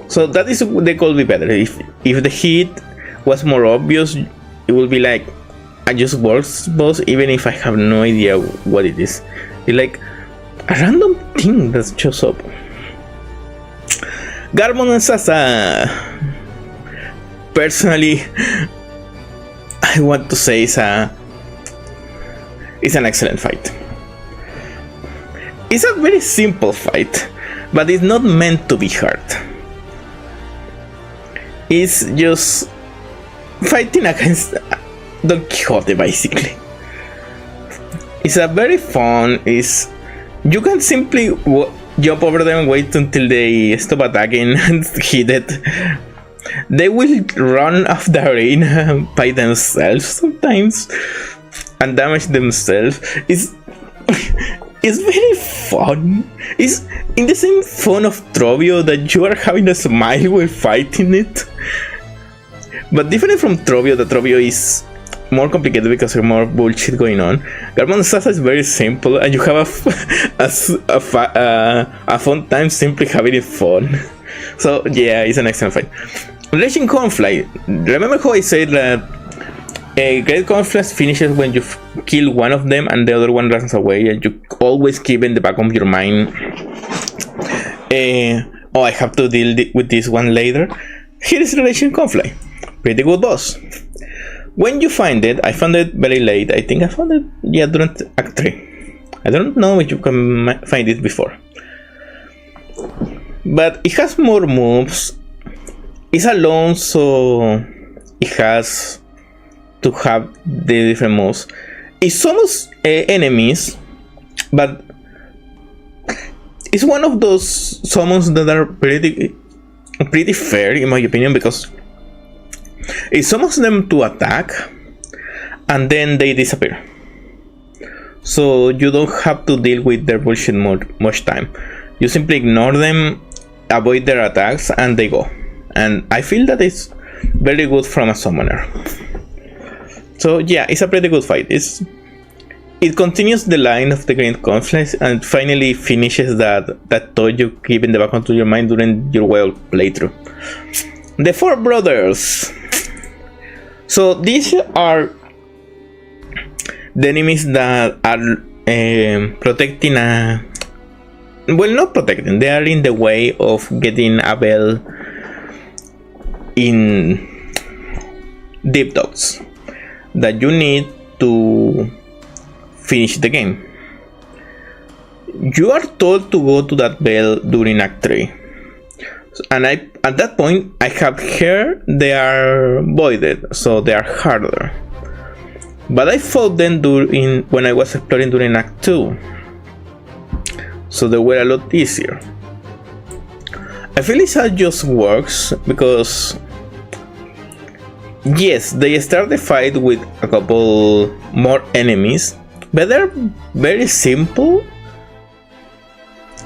So that is, they could be better. If the hit was more obvious, it would be like I just works boss, even if I have no idea what it is. It's like a random thing that shows up. Garmon and Sasa. Personally, I want to say it's an excellent fight. It's a very simple fight, but it's not meant to be hard. It's just fighting against Don Quixote, basically. It's a very fun. You can simply jump over them, wait until they stop attacking and hit it. They will run off the arena by themselves sometimes and damage themselves. It's very fun. It's in the same fun of Trovio, that you are having a smile while fighting it. But different from Trovio, the Trovio is more complicated because there's more bullshit going on. Garmon Sasa is very simple, and you have a fun time simply having it fun. So yeah, it's an excellent fight. Raging Conflict. Remember how I said that a great conflict finishes when you kill one of them and the other one runs away, and you always keep in the back of your mind, oh, I have to deal with this one later. Here is Raging Conflict. Pretty good boss. When you find it, I found it very late. I think I found it, yeah, during Act 3. I don't know if you can find it before. But it has more moves. It's alone, so it has to have the different moves. It summons enemies, but it's one of those summons that are pretty fair, in my opinion, because it summons them to attack and then they disappear. So you don't have to deal with their bullshit much time. You simply ignore them, avoid their attacks, and they go. And I feel that it's very good from a summoner. So yeah, it's a pretty good fight. It continues the line of the Great Conflict and finally finishes that thought you keep in the back of your mind during your wild playthrough. The Four Brothers. So these are the enemies that are protecting well, not protecting, they are in the way of getting a bell in Deep Dogs that you need to finish the game. You are told to go to that bell during Act 3. And at that point, I have heard they are voided, so they are harder. But I fought them when I was exploring during Act 2, so they were a lot easier. I feel it just works because, yes, they start the fight with a couple more enemies, but they're very simple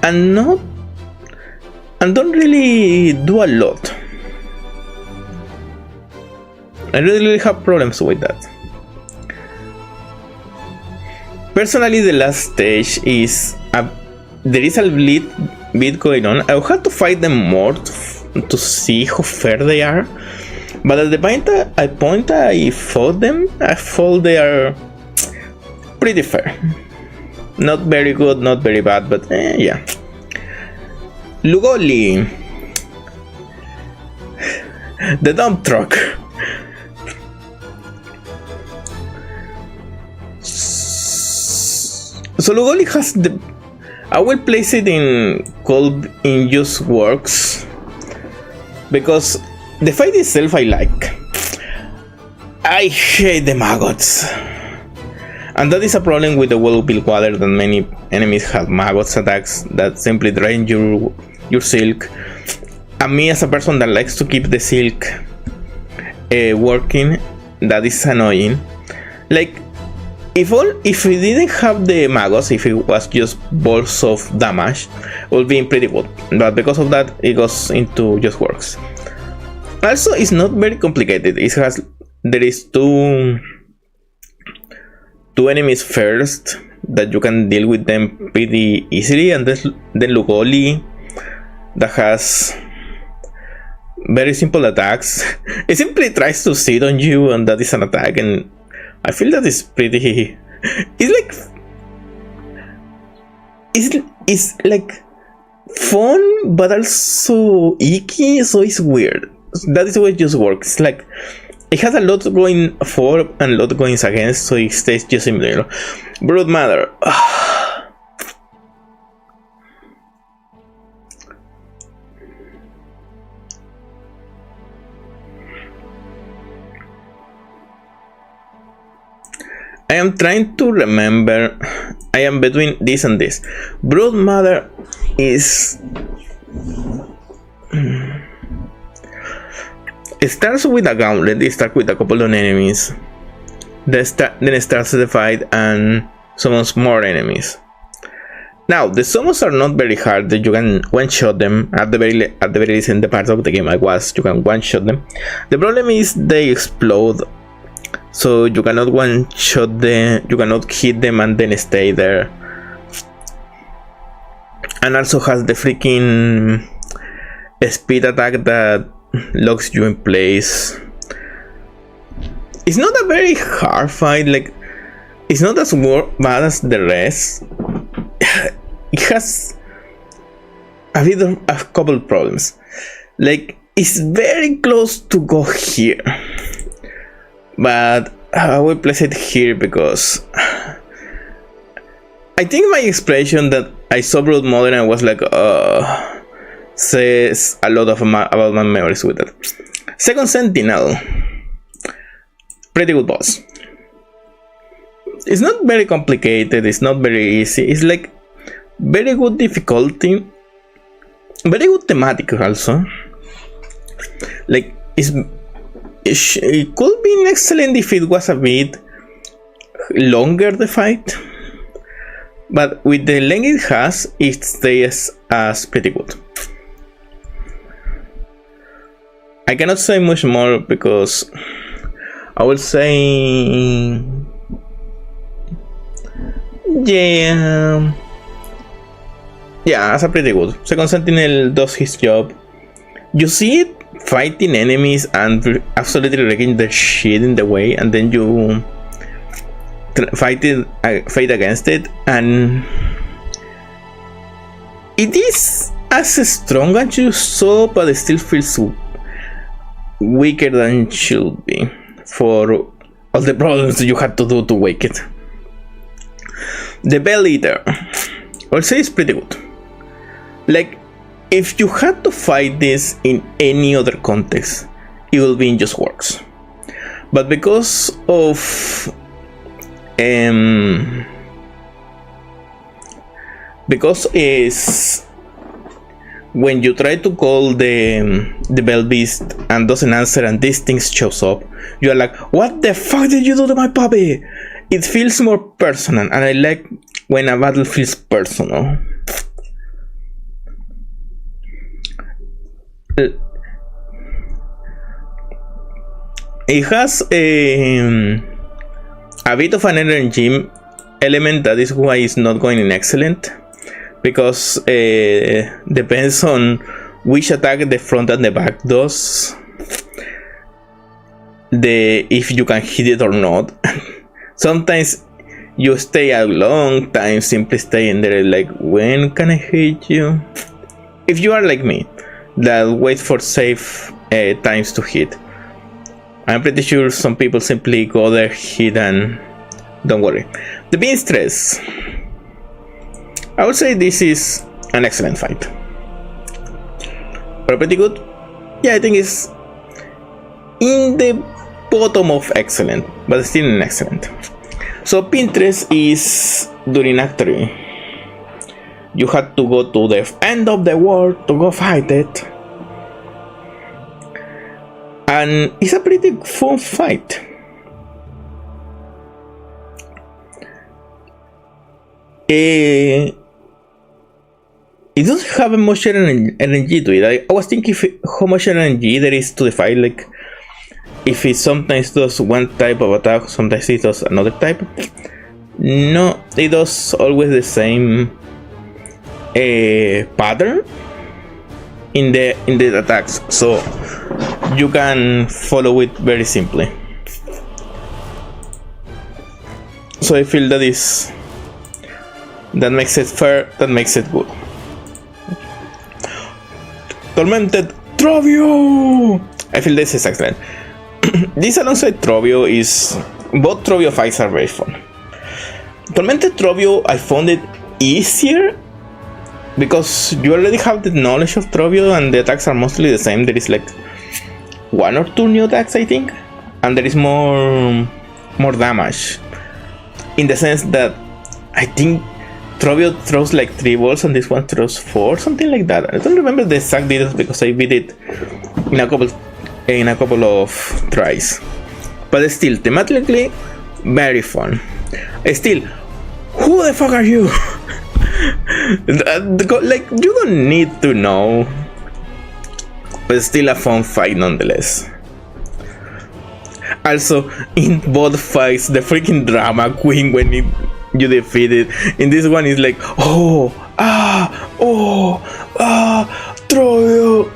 and don't really do a lot. I really have problems with that. Personally, the last stage there is a bit going on. I will have to fight them more to see how fair they are. But at the point I fought them, I thought they are pretty fair. Not very good, not very bad, but yeah. Lugoli, the dump truck. So Lugoli has I will place it in Cold in Just Works because the fight itself I like. I hate the maggots, and that is a problem with the well-built water, that many enemies have maggots attacks that simply drain your your silk. And me as a person that likes to keep the silk working, that is annoying. Like, if we didn't have the magos, if it was just balls of damage, it would be pretty good. But because of that, it goes into just works. Also, it's not very complicated. There is two enemies first that you can deal with them pretty easily, and then Lugoli that has very simple attacks. It simply tries to sit on you, and that is an attack, and I feel that is pretty. It's like fun, but also icky, so it's weird. That is the way it just works. Like, it has a lot going for and a lot going against, so it stays just in the middle. Brood Mother. I am trying to remember. I am between this and this. Brood Mother is. It starts with a gauntlet. It starts with a couple of enemies. Then it starts the fight and summons more enemies. Now the summons are not very hard. You can one-shot them at the very least in the parts of the game I was. You can one-shot them. The problem is they explode. So you cannot one-shot them, you cannot hit them and then stay there. And also has the freaking speed attack that locks you in place. It's not a very hard fight, like, it's not as bad as the rest. It has a couple problems. Like, it's very close to go here. But I will place it here because I think my expression that I saw Brood Mother and I was like, says a lot about my memories with it. Second Sentinel, pretty good boss. It's not very complicated, it's not very easy, it's like very good difficulty, very good thematic also. Like, it could be excellent if it was a bit longer, the fight, but with the length it has, it stays as pretty good. I cannot say much more because I will say, yeah, it's a pretty good. Second Sentinel does his job. You see it fighting enemies and absolutely wrecking the shit in the way, and then you fight against it, and it is as strong as you saw, but it still feels weaker than it should be for all the problems you had to do to wake it. The Bell Eater, I would say, is pretty good. Like, if you had to fight this in any other context, it will be in Just Works. But because of is when you try to call the Bell Beast and doesn't answer and this thing shows up, you are like, what the fuck did you do to my puppy? It feels more personal, and I like when a battle feels personal. It has a bit of an energy element, that is why it's not going in excellent, because depends on which attack the front and the back does, if you can hit it or not. Sometimes you stay a long time simply staying there, like, when can I hit you? If you are like me, that wait for safe times to hit. I'm pretty sure some people simply go there, hit, and don't worry. The Bean Stress, I would say this is an excellent fight. But pretty good? Yeah, I think it's in the bottom of excellent, but still an excellent. So Pinterest is during Act 3. you had to go to the end of the world to go fight it. And it's a pretty fun fight. It doesn't have much energy to it. I was thinking how much energy there is to the fight, like if it sometimes does one type of attack, sometimes it does another type. No, it does always the same pattern in the attacks, so you can follow it very simply. So I feel that makes it fair, that makes it good. Tormented Trovio! I feel this is excellent. This alongside Trovio is... both Trovio fights are very fun. Tormented Trovio, I found it easier because you already have the knowledge of Trovio and the attacks are mostly the same. There is like 1 or 2 new attacks, I think, and there is more damage. In the sense that I think Trovio throws like 3 balls and this one throws 4, something like that. I don't remember the exact details because I beat it in a couple of tries. But still, thematically, very fun. Still, who the fuck are you? Like, you don't need to know. But still a fun fight nonetheless. Also, in both fights, the freaking drama queen when you defeat it. In this one, it's like, Trovio.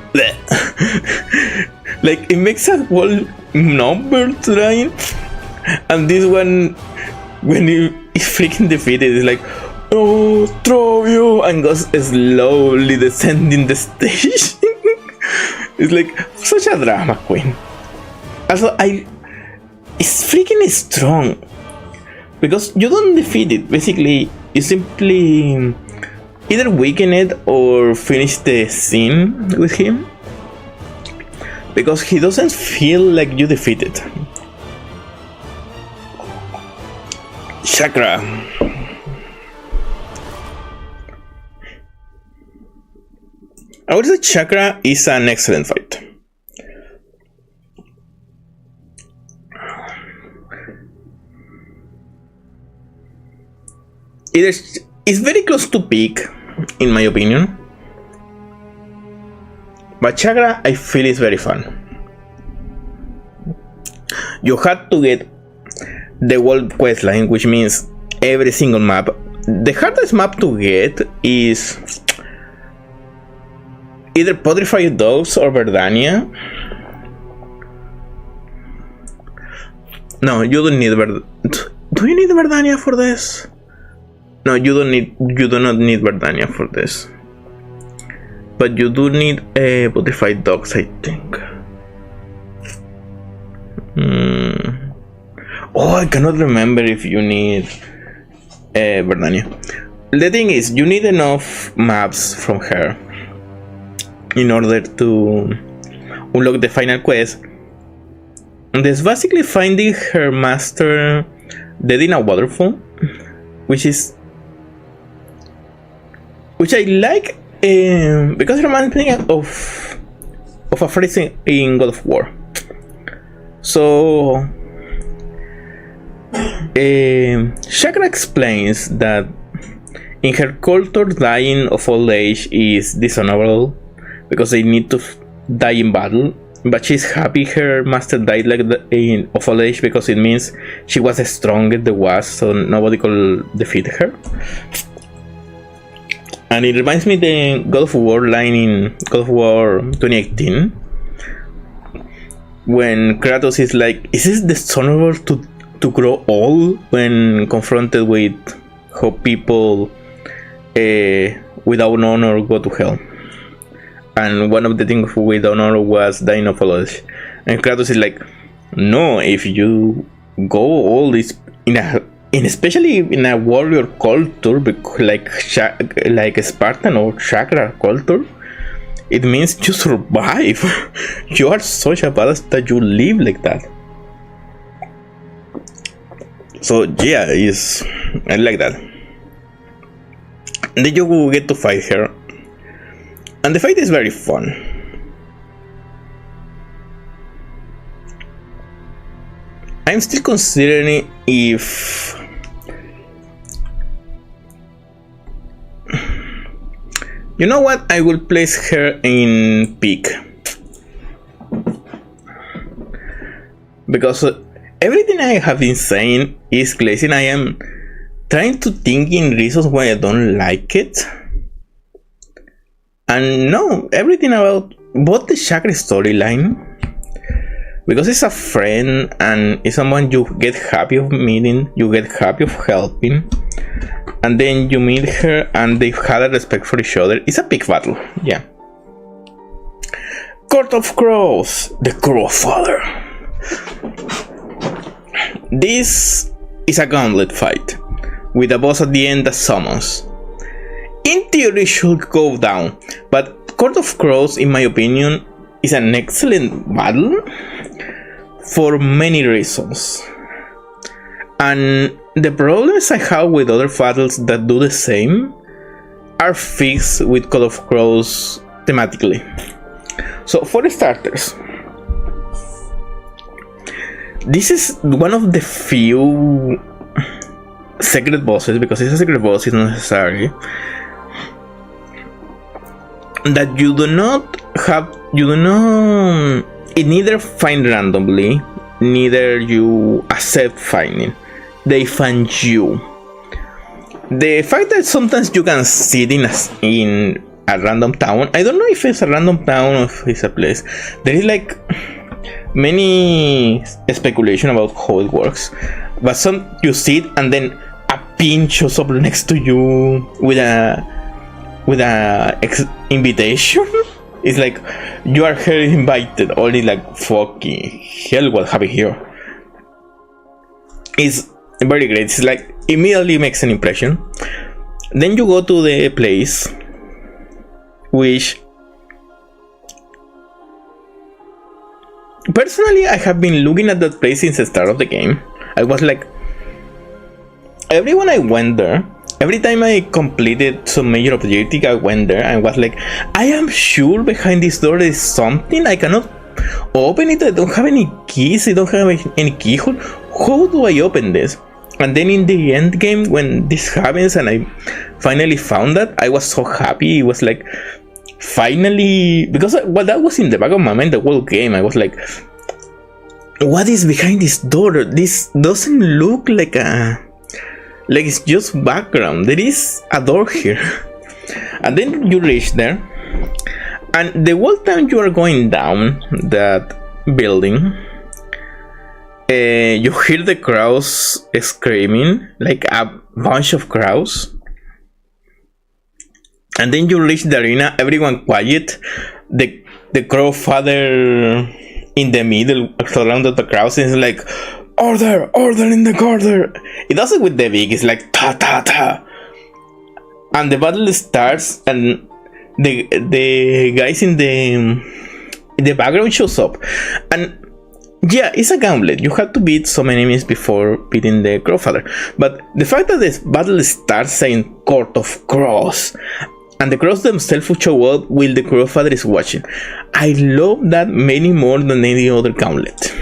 Like, it makes a whole number trying. And this one, when you freaking defeated, it's like, oh, Trovio, and goes slowly descending the stage. It's like such a drama queen. Also, it's freaking strong because you don't defeat it. Basically, you simply either weaken it or finish the scene with him because he doesn't feel like you defeated. Chakra. I would say Chakra is an excellent fight. It's very close to peak, in my opinion. But Chakra, I feel is very fun. You had to get the world questline, which means every single map. The hardest map to get is either Petrified Dogs or Verdania. No, you don't need Do you need Verdania for this? No, you do not need Verdania for this. But you do need Petrified Dogs, I think. Oh, I cannot remember if you need Verdania. The thing is, you need enough maps from her in order to unlock the final quest. And there's basically finding her master dead in a waterfall, which I like because it reminds me of a phrase in God of War. So Chakra explains that in her culture, dying of old age is dishonorable because they need to die in battle. But she's happy her master died of old age because it means she was the strongest there was, so nobody could defeat her. And it reminds me the God of War line in God of War 2018, when Kratos is like, is it dishonorable to grow old when confronted with how people without honor go to hell? And one of the things without honor was dying of old age. And Kratos is like, no, if you go old, is especially in a warrior culture like Spartan or Chakra culture, it means you survive. You are such a badass that you live like that. So yeah, I like that. then you will get to fight her, and the fight is very fun. I'm still considering if you know what, I will place her in peak, because everything I have been saying is glazing. I am trying to think in reasons why I don't like it, and no, everything about both the Chakra storyline, because it's a friend and it's someone you get happy of meeting, you get happy of helping, and then you meet her and they had a respect for each other. It's a big battle, yeah. Court of Crows, the Crow Father. This is a gauntlet fight with a boss at the end that summons. In theory, should go down, but Court of Crows, in my opinion, is an excellent battle for many reasons. And the problems I have with other battles that do the same are fixed with Court of Crows thematically. So, for starters, this is one of the few secret bosses, because it's a secret boss, it's not necessary, that you do not it neither find randomly, neither you accept finding. They find you. The fact that sometimes you can sit in a random town, I don't know if it's a random town or if it's a place. There is like many speculation about how it works, but some you sit and then a pin shows up next to you with a invitation. It's like you are here invited. Only like fucking hell, what happened here? It's very great. It's like immediately makes an impression. Then you go to the place, which personally I have been looking at that place since the start of the game. I was like, everyone I went there, every time I completed some major objective, I went there and was like, I am sure behind this door is something. I cannot open it. I don't have any keys. I don't have any keyhole. How do I open this? And then in the end game, when this happens and I finally found that, I was so happy. It was like, finally, because that was in the back of my mind the whole game. I was like, what is behind this door? This doesn't look like it's just background. There is a door here. And then you reach there, and the whole time you are going down that building, you hear the crows screaming, like a bunch of crows. And then you reach the arena, everyone quiet, the crow father in the middle surrounded the crowds, and it's like, order in the corner. It does it with the big, it's like ta ta ta, and the battle starts, and the guys in the background shows up, and yeah, it's a gauntlet. You have to beat some enemies before beating the Crowfather. But the fact that this battle starts saying Court of Crows, and the crows themselves will show up while the Crowfather is watching, I love that many more than any other gauntlet.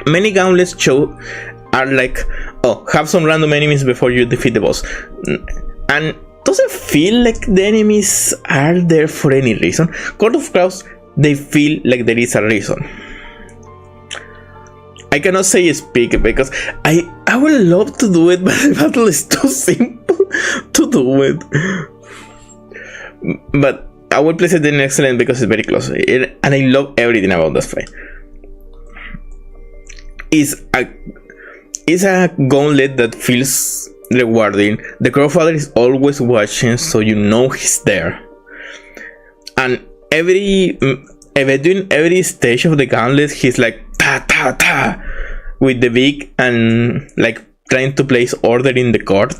Many gauntlets are like, oh, have some random enemies before you defeat the boss, and doesn't feel like the enemies are there for any reason. Court of Crows, they feel like there is a reason. I cannot say speak because I would love to do it, but the battle is too simple to do it. But I will place it in excellent because it's very close, and I love everything about this fight. It's a gauntlet that feels rewarding. The Crowfather is always watching, so you know he's there. And between every stage of the gauntlet, he's like ta ta ta with the beak and like trying to place order in the court.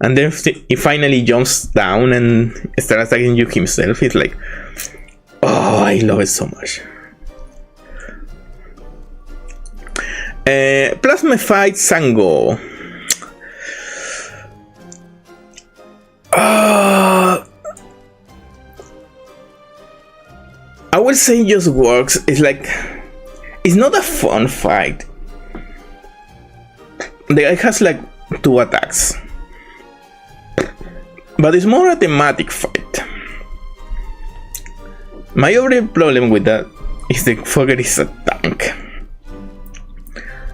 And then he finally jumps down and starts attacking you himself. It's like, oh, I love it so much. Plasma Fight Sango. will say it just works. It's like, it's not a fun fight. The guy has like 2 attacks, but it's more a thematic fight. My only problem with that is the fucker is a tank.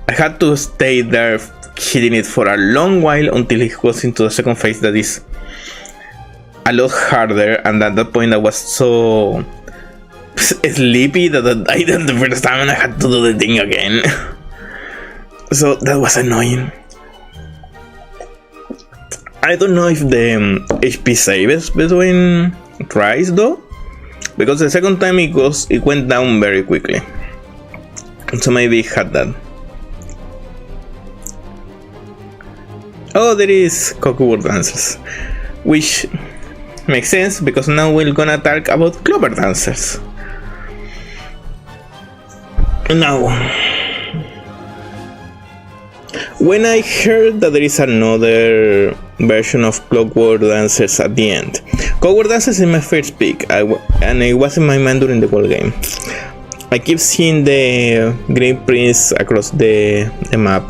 I had to stay there hitting it for a long while until it goes into the second phase that is a lot harder, and at that point I was so sleepy that I died the first time and I had to do the thing again. So that was annoying. I don't know if the HP saves between tries though, because the second time it went down very quickly. So maybe it had that. Oh, there is Clover Dancers, which makes sense because now we're gonna talk about Clover Dancers. Now, when I heard that there is another version of Clockwork Dancers at the end, Clockwork Dancers is my first pick, and it was in my mind during the whole game. I keep seeing the green prints across the map,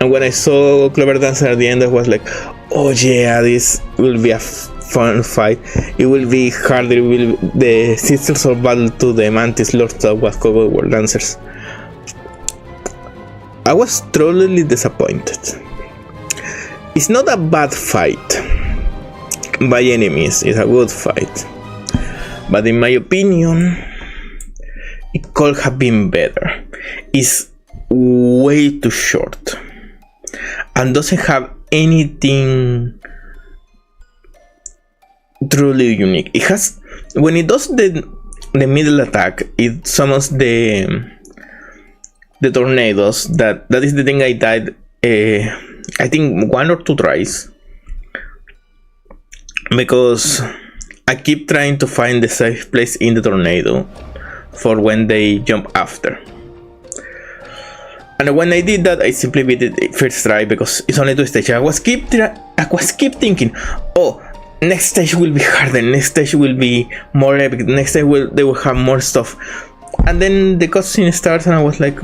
and when I saw Clover Dancer at the end, I was like, oh yeah, this will be a fun fight. It will be harder. It will the Sisters of Battle to the Mantis Lords that was Clockwork Dancers. I was thoroughly disappointed. It's not a bad fight by any means, it's a good fight. But in my opinion, it could have been better. It's way too short and doesn't have anything truly unique. It has, when it does the middle attack, it summons the tornadoes. That is the thing I died I think 1 or 2 tries, because I keep trying to find the safe place in the tornado for when they jump after. And when I did that, I simply beat it first try because it's only 2 stages. I was keep thinking, oh, next stage will be harder, next stage will be more epic, next stage they will have more stuff. And then the cutscene starts and I was like,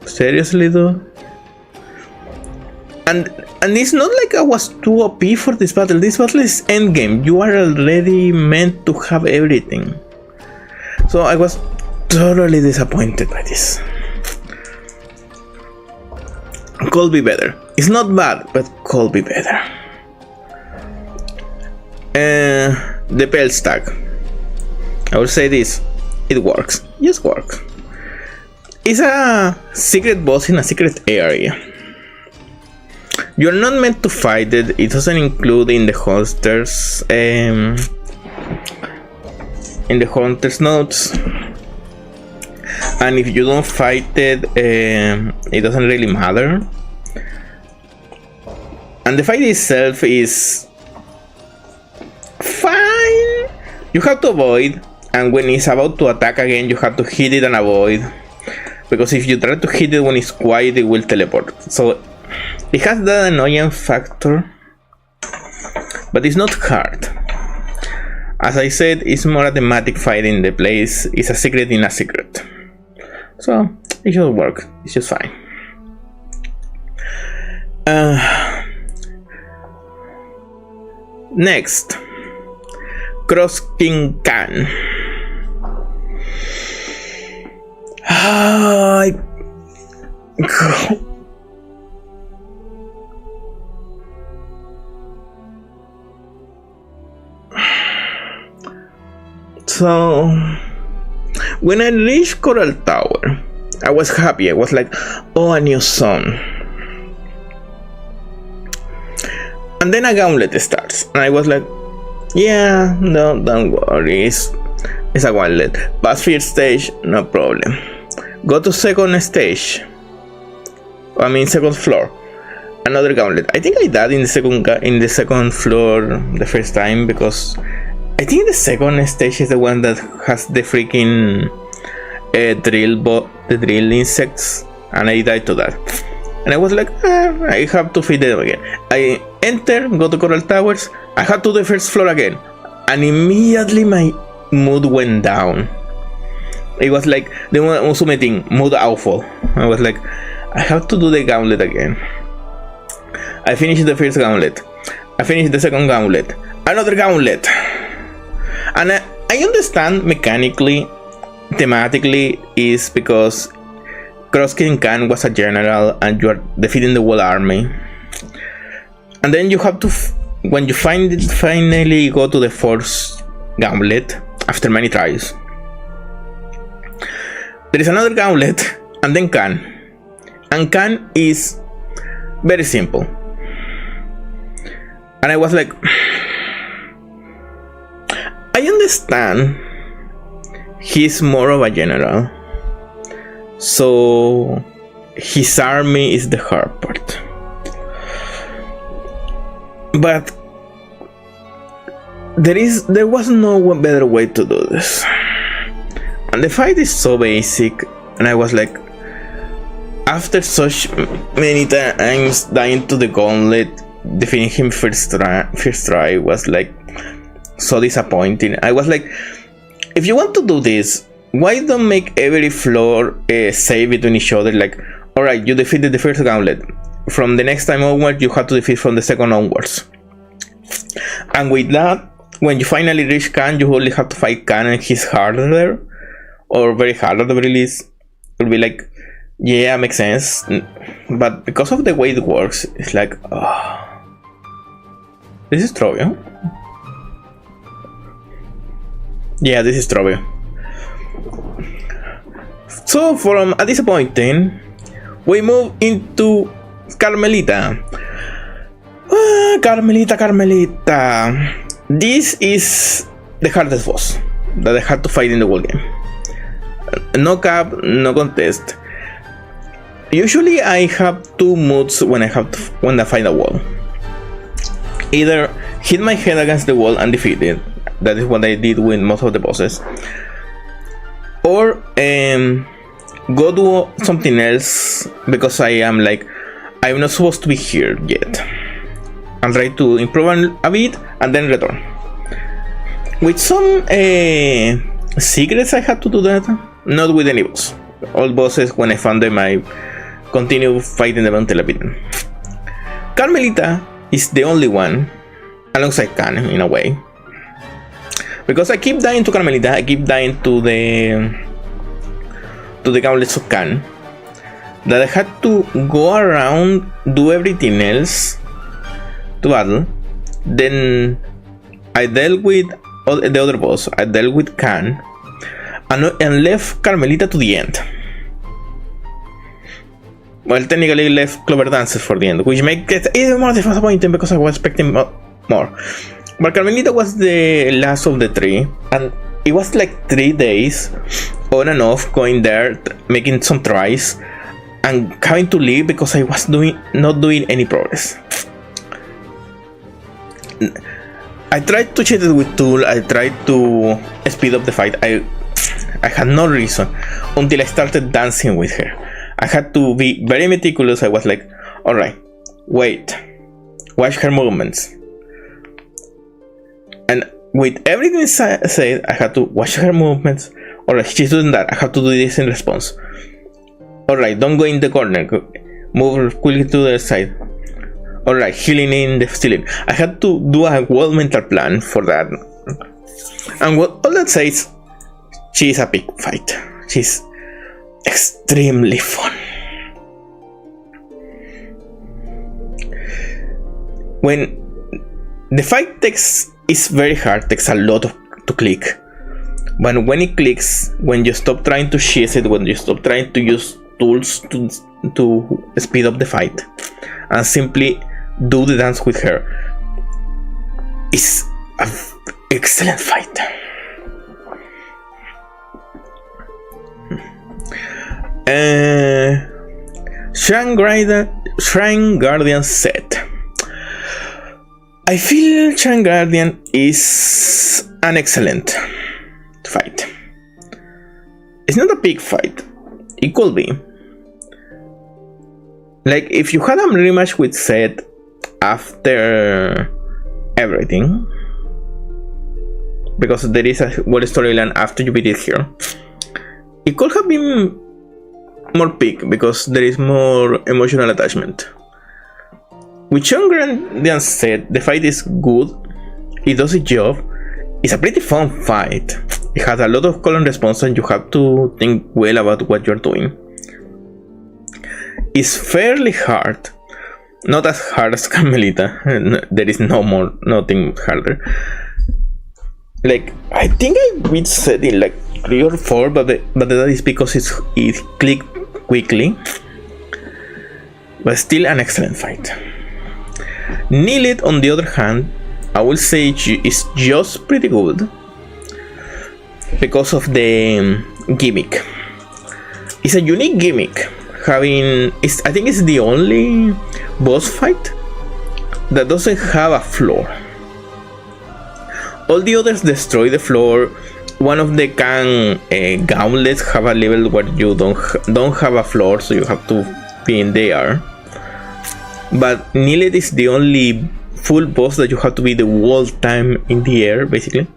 seriously though? And it's not like I was too OP for this battle. This battle is endgame. You are already meant to have everything. So I was totally disappointed by this. Could be better. It's not bad, but could be better. The Pale Stack. I will say this. It works. Just works. It's a secret boss in a secret area. You're not meant to fight it. It doesn't include in the Hunters notes. And if you don't fight it, it doesn't really matter. And the fight itself is fine. You have to avoid, and when it's about to attack again, you have to hit it and avoid. Because if you try to hit it when it's quiet, it will teleport. So it has that annoying factor, but it's not hard. As I said, it's more a thematic fight in the place. It's a secret in a secret. So it should work. It's just fine. Next, Cross King Khan. So when I reached Coral Tower, I was happy. I was like, oh, a new song. And then a gauntlet starts, and I was like, yeah, no, don't worry, it's a gauntlet. Pass first stage, no problem. Go to second stage. Second floor. Another gauntlet. I think I died in the second floor the first time, because I think the second stage is the one that has the freaking the drill insects, and I died to that. And I was like, I have to feed them again. I enter, go to Coral Towers. I have to do the first floor again. and immediately my mood went down. It was like the meeting mood awful. I was like, I have to do the gauntlet again. I finished the first gauntlet. I finished the second gauntlet. Another gauntlet. And I understand mechanically, thematically, is because Crossking Khan was a general and you are defeating the whole army. And then you have to, when you finally go to the fourth gauntlet, after many tries, there is another gauntlet, and then Khan. And Khan is very simple. And I was like, I understand he's more of a general, so his army is the hard part. But there was no better way to do this. And the fight is so basic, and I was like, after such many times dying to the gauntlet, defeating him first try was like so disappointing. I was like, if you want to do this, why don't make every floor save between each other? Like, alright, you defeated the first gauntlet. From the next time onward, you have to defeat from the second onwards. And with that, when you finally reach Khan, you only have to fight Khan, and he's harder, or very hard at the very least. It'll be like, yeah, makes sense. But because of the way it works, it's like, oh. This is Trovio. Yeah, this is Trovio. So from a disappointing, we move into Carmelita. Carmelita. This is the hardest boss that I had to fight in the whole game. No cap, no contest. Usually I have two moods when I fight a wall. Either hit my head against the wall and defeat it. That is what I did with most of the bosses. Or go do something else because I am like, I'm not supposed to be here yet. And try to improve a bit and then return. With some secrets I had to do that. Not with any boss. All bosses, when I found them, I continue fighting them until I beat them. Carmelita is the only one, alongside Khan in a way, because I keep dying to Carmelita, I keep dying to the gauntlets of Khan, that I had to go around, do everything else to battle. Then I dealt with the other boss, I dealt with Khan, and left Carmelita to the end. Well, technically left Clover Dances for the end, which makes it even more disappointing because I was expecting more. But Carmelita was the last of the three, and it was like 3 days on and off going there, making some tries, and having to leave because I was not doing any progress. I tried to cheat it with Tool, I tried to speed up the fight. I had no reason until I started dancing with her. I had to be very meticulous. I was like, alright, wait, watch her movements. And with everything said, I had to watch her movements. Alright, she's doing that, I have to do this in response. Alright, don't go in the corner, move quickly to the side. Alright, healing in the ceiling. I had to do a well mental plan for that. And what all that says, she's a big fight. She's extremely fun. When the fight is very hard, takes a lot to click. But when it clicks, when you stop trying to chase it, when you stop trying to use tools to speed up the fight, and simply do the dance with her, it's an excellent fight. Shrine Guardian set. I feel Shrine Guardian is an excellent fight. It's not a big fight. It could be. Like if you had a rematch with Seth after everything, because there is a whole storyline after you beat it here. It could have been more peak because there is more emotional attachment. With Sean Grant said, the fight is good, it does its job, it's a pretty fun fight. It has a lot of call and response and you have to think well about what you're doing. It's fairly hard, not as hard as Carmelita, there is nothing harder. Like, I think I beat set in like 3 or 4, but that is because it clicked quickly. But still an excellent fight. Neelid, on the other hand, I will say is just pretty good because of the gimmick. It's a unique gimmick. I think it's the only boss fight that doesn't have a floor. All the others destroy the floor. One of the gauntlets have a level where you don't have a floor, so you have to be in the air. But Neelid is the only full boss that you have to be the whole time in the air, basically.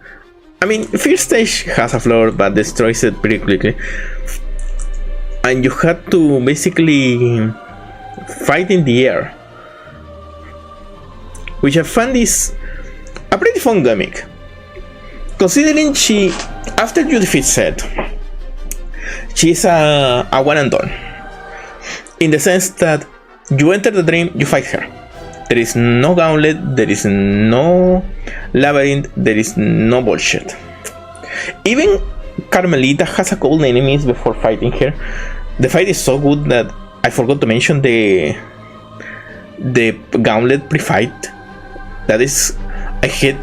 I mean, first stage has a floor, but destroys it pretty quickly. And you have to basically fight in the air, which I find is a pretty fun gimmick. Considering after you defeat Seth, she's a one and done. In the sense that you enter the dream, you fight her. There is no gauntlet, there is no labyrinth, there is no bullshit. Even Carmelita has a couple enemies before fighting her. The fight is so good that I forgot to mention the gauntlet pre-fight. That is, I hit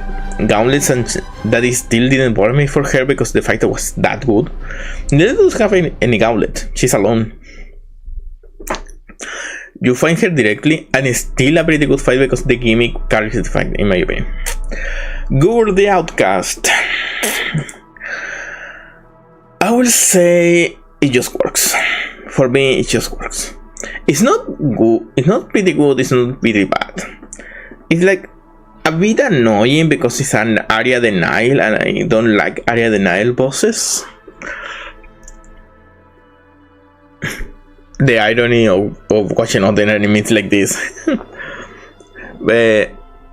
gauntlets and that is still didn't bother me for her because the fighter was that good. Neither does have any gauntlet, she's alone. You find her directly and it's still a pretty good fight because the gimmick carries the fight, in my opinion. Gur the Outcast. I will say it just works. For me, it just works. It's not good, it's not pretty good, it's not pretty bad. It's like a bit annoying because it's an area denial and I don't like area denial bosses. The irony of watching other enemies like this.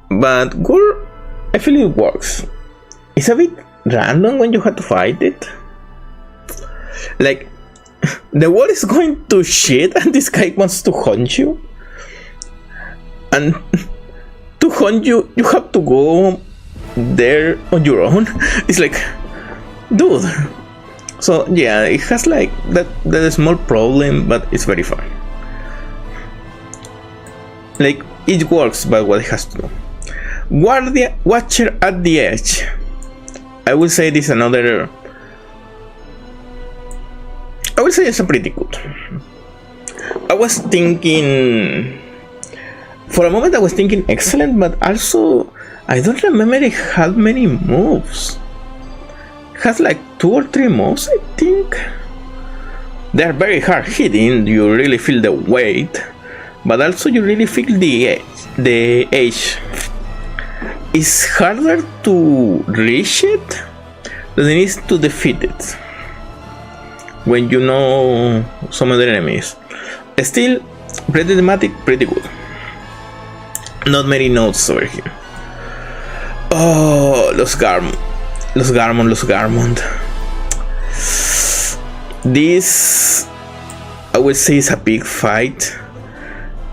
but Gur, I feel it works. It's a bit random when you have to fight it. Like, the world is going to shit and this guy wants to hunt you. And to hunt you, you have to go there on your own. It's like, dude. So yeah, it has like that small problem, but it's very fun. Like, it works by what it has to do. Watcher at the Edge. I will say this another. I will say it's a pretty good. I was thinking. For a moment I was thinking excellent, but also I don't remember it had many moves. It has like 2 or 3 moves, I think. They are very hard hitting, you really feel the weight, but also you really feel the edge. It's harder to reach it than it is to defeat it when you know some other enemies. Still pretty thematic, pretty good. Not many notes over here. Oh, Los Garmont. This, I would say, is a big fight.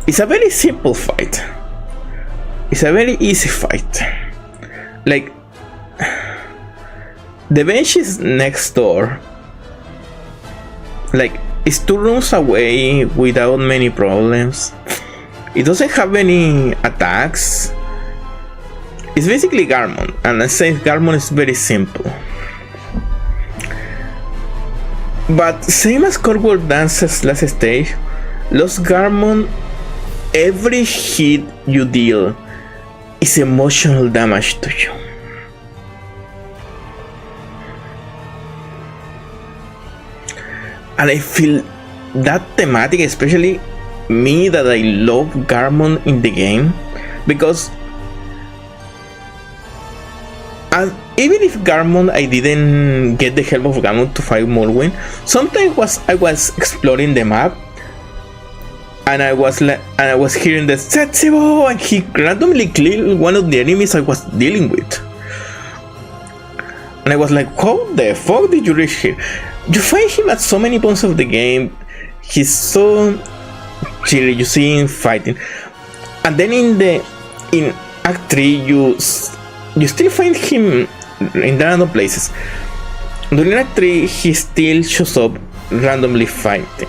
It's a very simple fight. It's a very easy fight. Like, the bench is next door. Like, it's 2 rooms away without many problems. It doesn't have any attacks. It's basically Garmont, and I say Garmont is very simple. But same as Courtwork Dance's last stage, Los Garmont, every hit you deal is emotional damage to you. And I feel that thematic, especially me that I love Garmont in the game, because And even if Garmon, I didn't get the help of Garmon to fight Morwen. Sometimes I was exploring the map, and I was hearing the Setsubo, and he randomly killed one of the enemies I was dealing with. And I was like, how the fuck did you reach here? You find him at so many points of the game. He's so chilly. You see him fighting, and then in Act 3 you still find him in random places. During Act 3 he still shows up randomly fighting.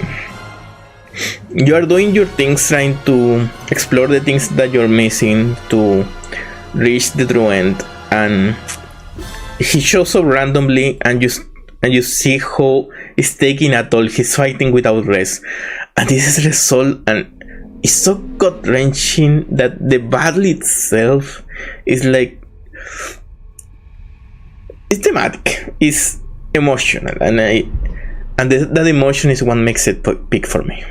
You are doing your things, trying to explore the things that you're missing to reach the true end, and he shows up randomly, and you see how he's taking a toll. He's fighting without rest, and this is the result, and it's so gut-wrenching that the battle itself is like, it's thematic, it's emotional, and that emotion is what makes it peak for me.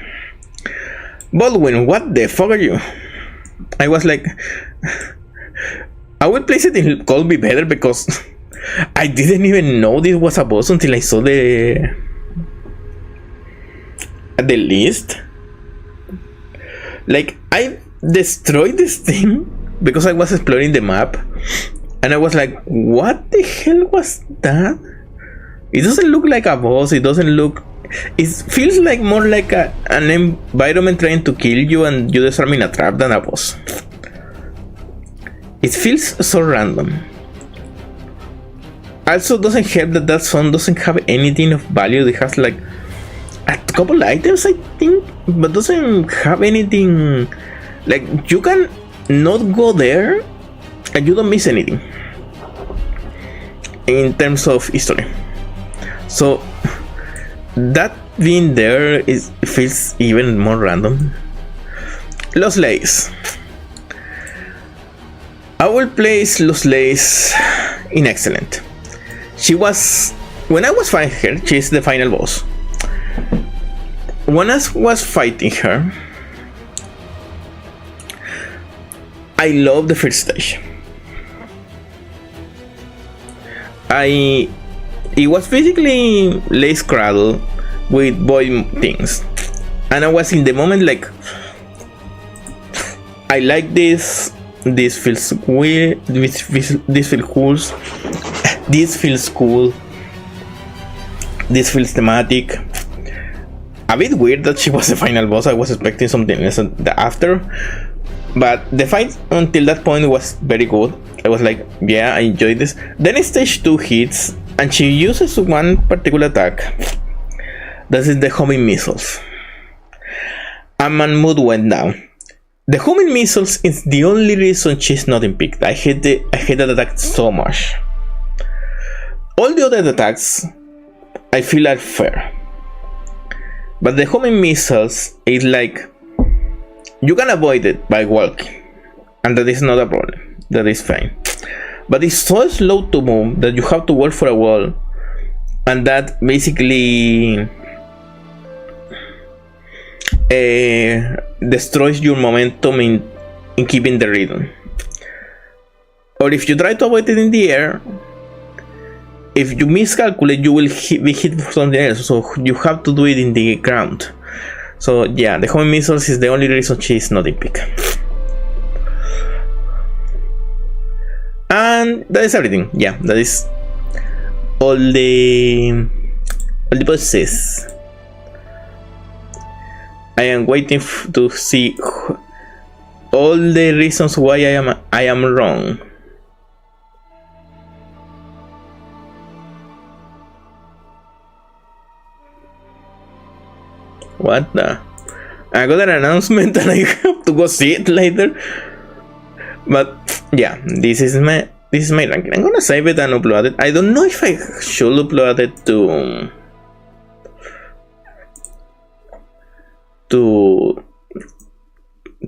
Baldwin, what the fuck are you? I was like, I would place it in Call Me Better because I didn't even know this was a boss until I saw the list. Like, I destroyed this thing because I was exploring the map, and I was like, what the hell was that? It doesn't look like a boss. It feels like more like an environment trying to kill you and you disarming a trap than a boss. It feels so random. Also, doesn't help that song doesn't have anything of value. It has like a couple items, I think, but doesn't have anything. Like, you can not go there and you don't miss anything in terms of history. So that being there feels even more random. Los Leis. I will place Los Leis in excellent. She was, when I was fighting her, she's the final boss. When I was fighting her, I love the first stage. It was basically Lace Cradle with boy things, and I was in the moment like, I like this. This feels weird. This feels cool. This feels cool. This feels thematic. A bit weird that she was the final boss. I was expecting something else after, but the fight until that point was very good. I was like, yeah, I enjoyed this. Then stage 2 hits, and she uses one particular attack. That is the homing missiles. And my mood went down. The homing missiles is the only reason she's not in picked. I hate that attack so much. All the other attacks I feel are fair, but the homing missiles is like, you can avoid it by walking, and that is not a problem. That is fine. But it's so slow to move that you have to work for a wall, and that basically destroys your momentum in keeping the rhythm. Or if you try to avoid it in the air, if you miscalculate, you will be hit for something else, so you have to do it in the ground. So yeah, the homing missiles is the only reason she is not in pick. And that is everything. Yeah, that is all the bosses. I am waiting to see all the reasons why I am wrong. What the? I got an announcement and I have to go see it later. But yeah, this is my ranking. I'm gonna save it and upload it. I don't know if I should upload it to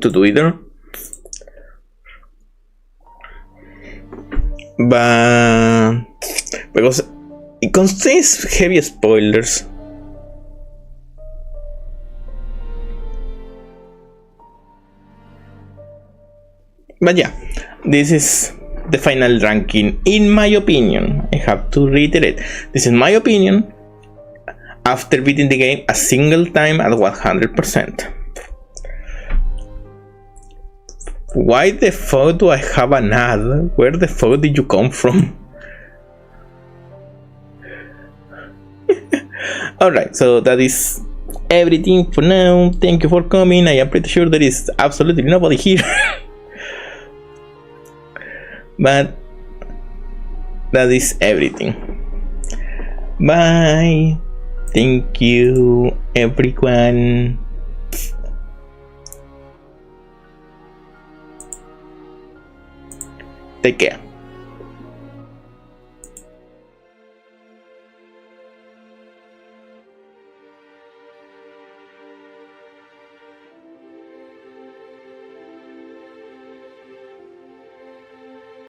Twitter, but because it contains heavy spoilers. But yeah, this is the final ranking, in my opinion. I have to reiterate, this is my opinion after beating the game a single time at 100%. Why the fuck do I have an ad? Where the fuck did you come from? Alright, so that is everything for now. Thank you for coming. I am pretty sure there is absolutely nobody here. But that is everything. Bye. Thank you, everyone. Take care.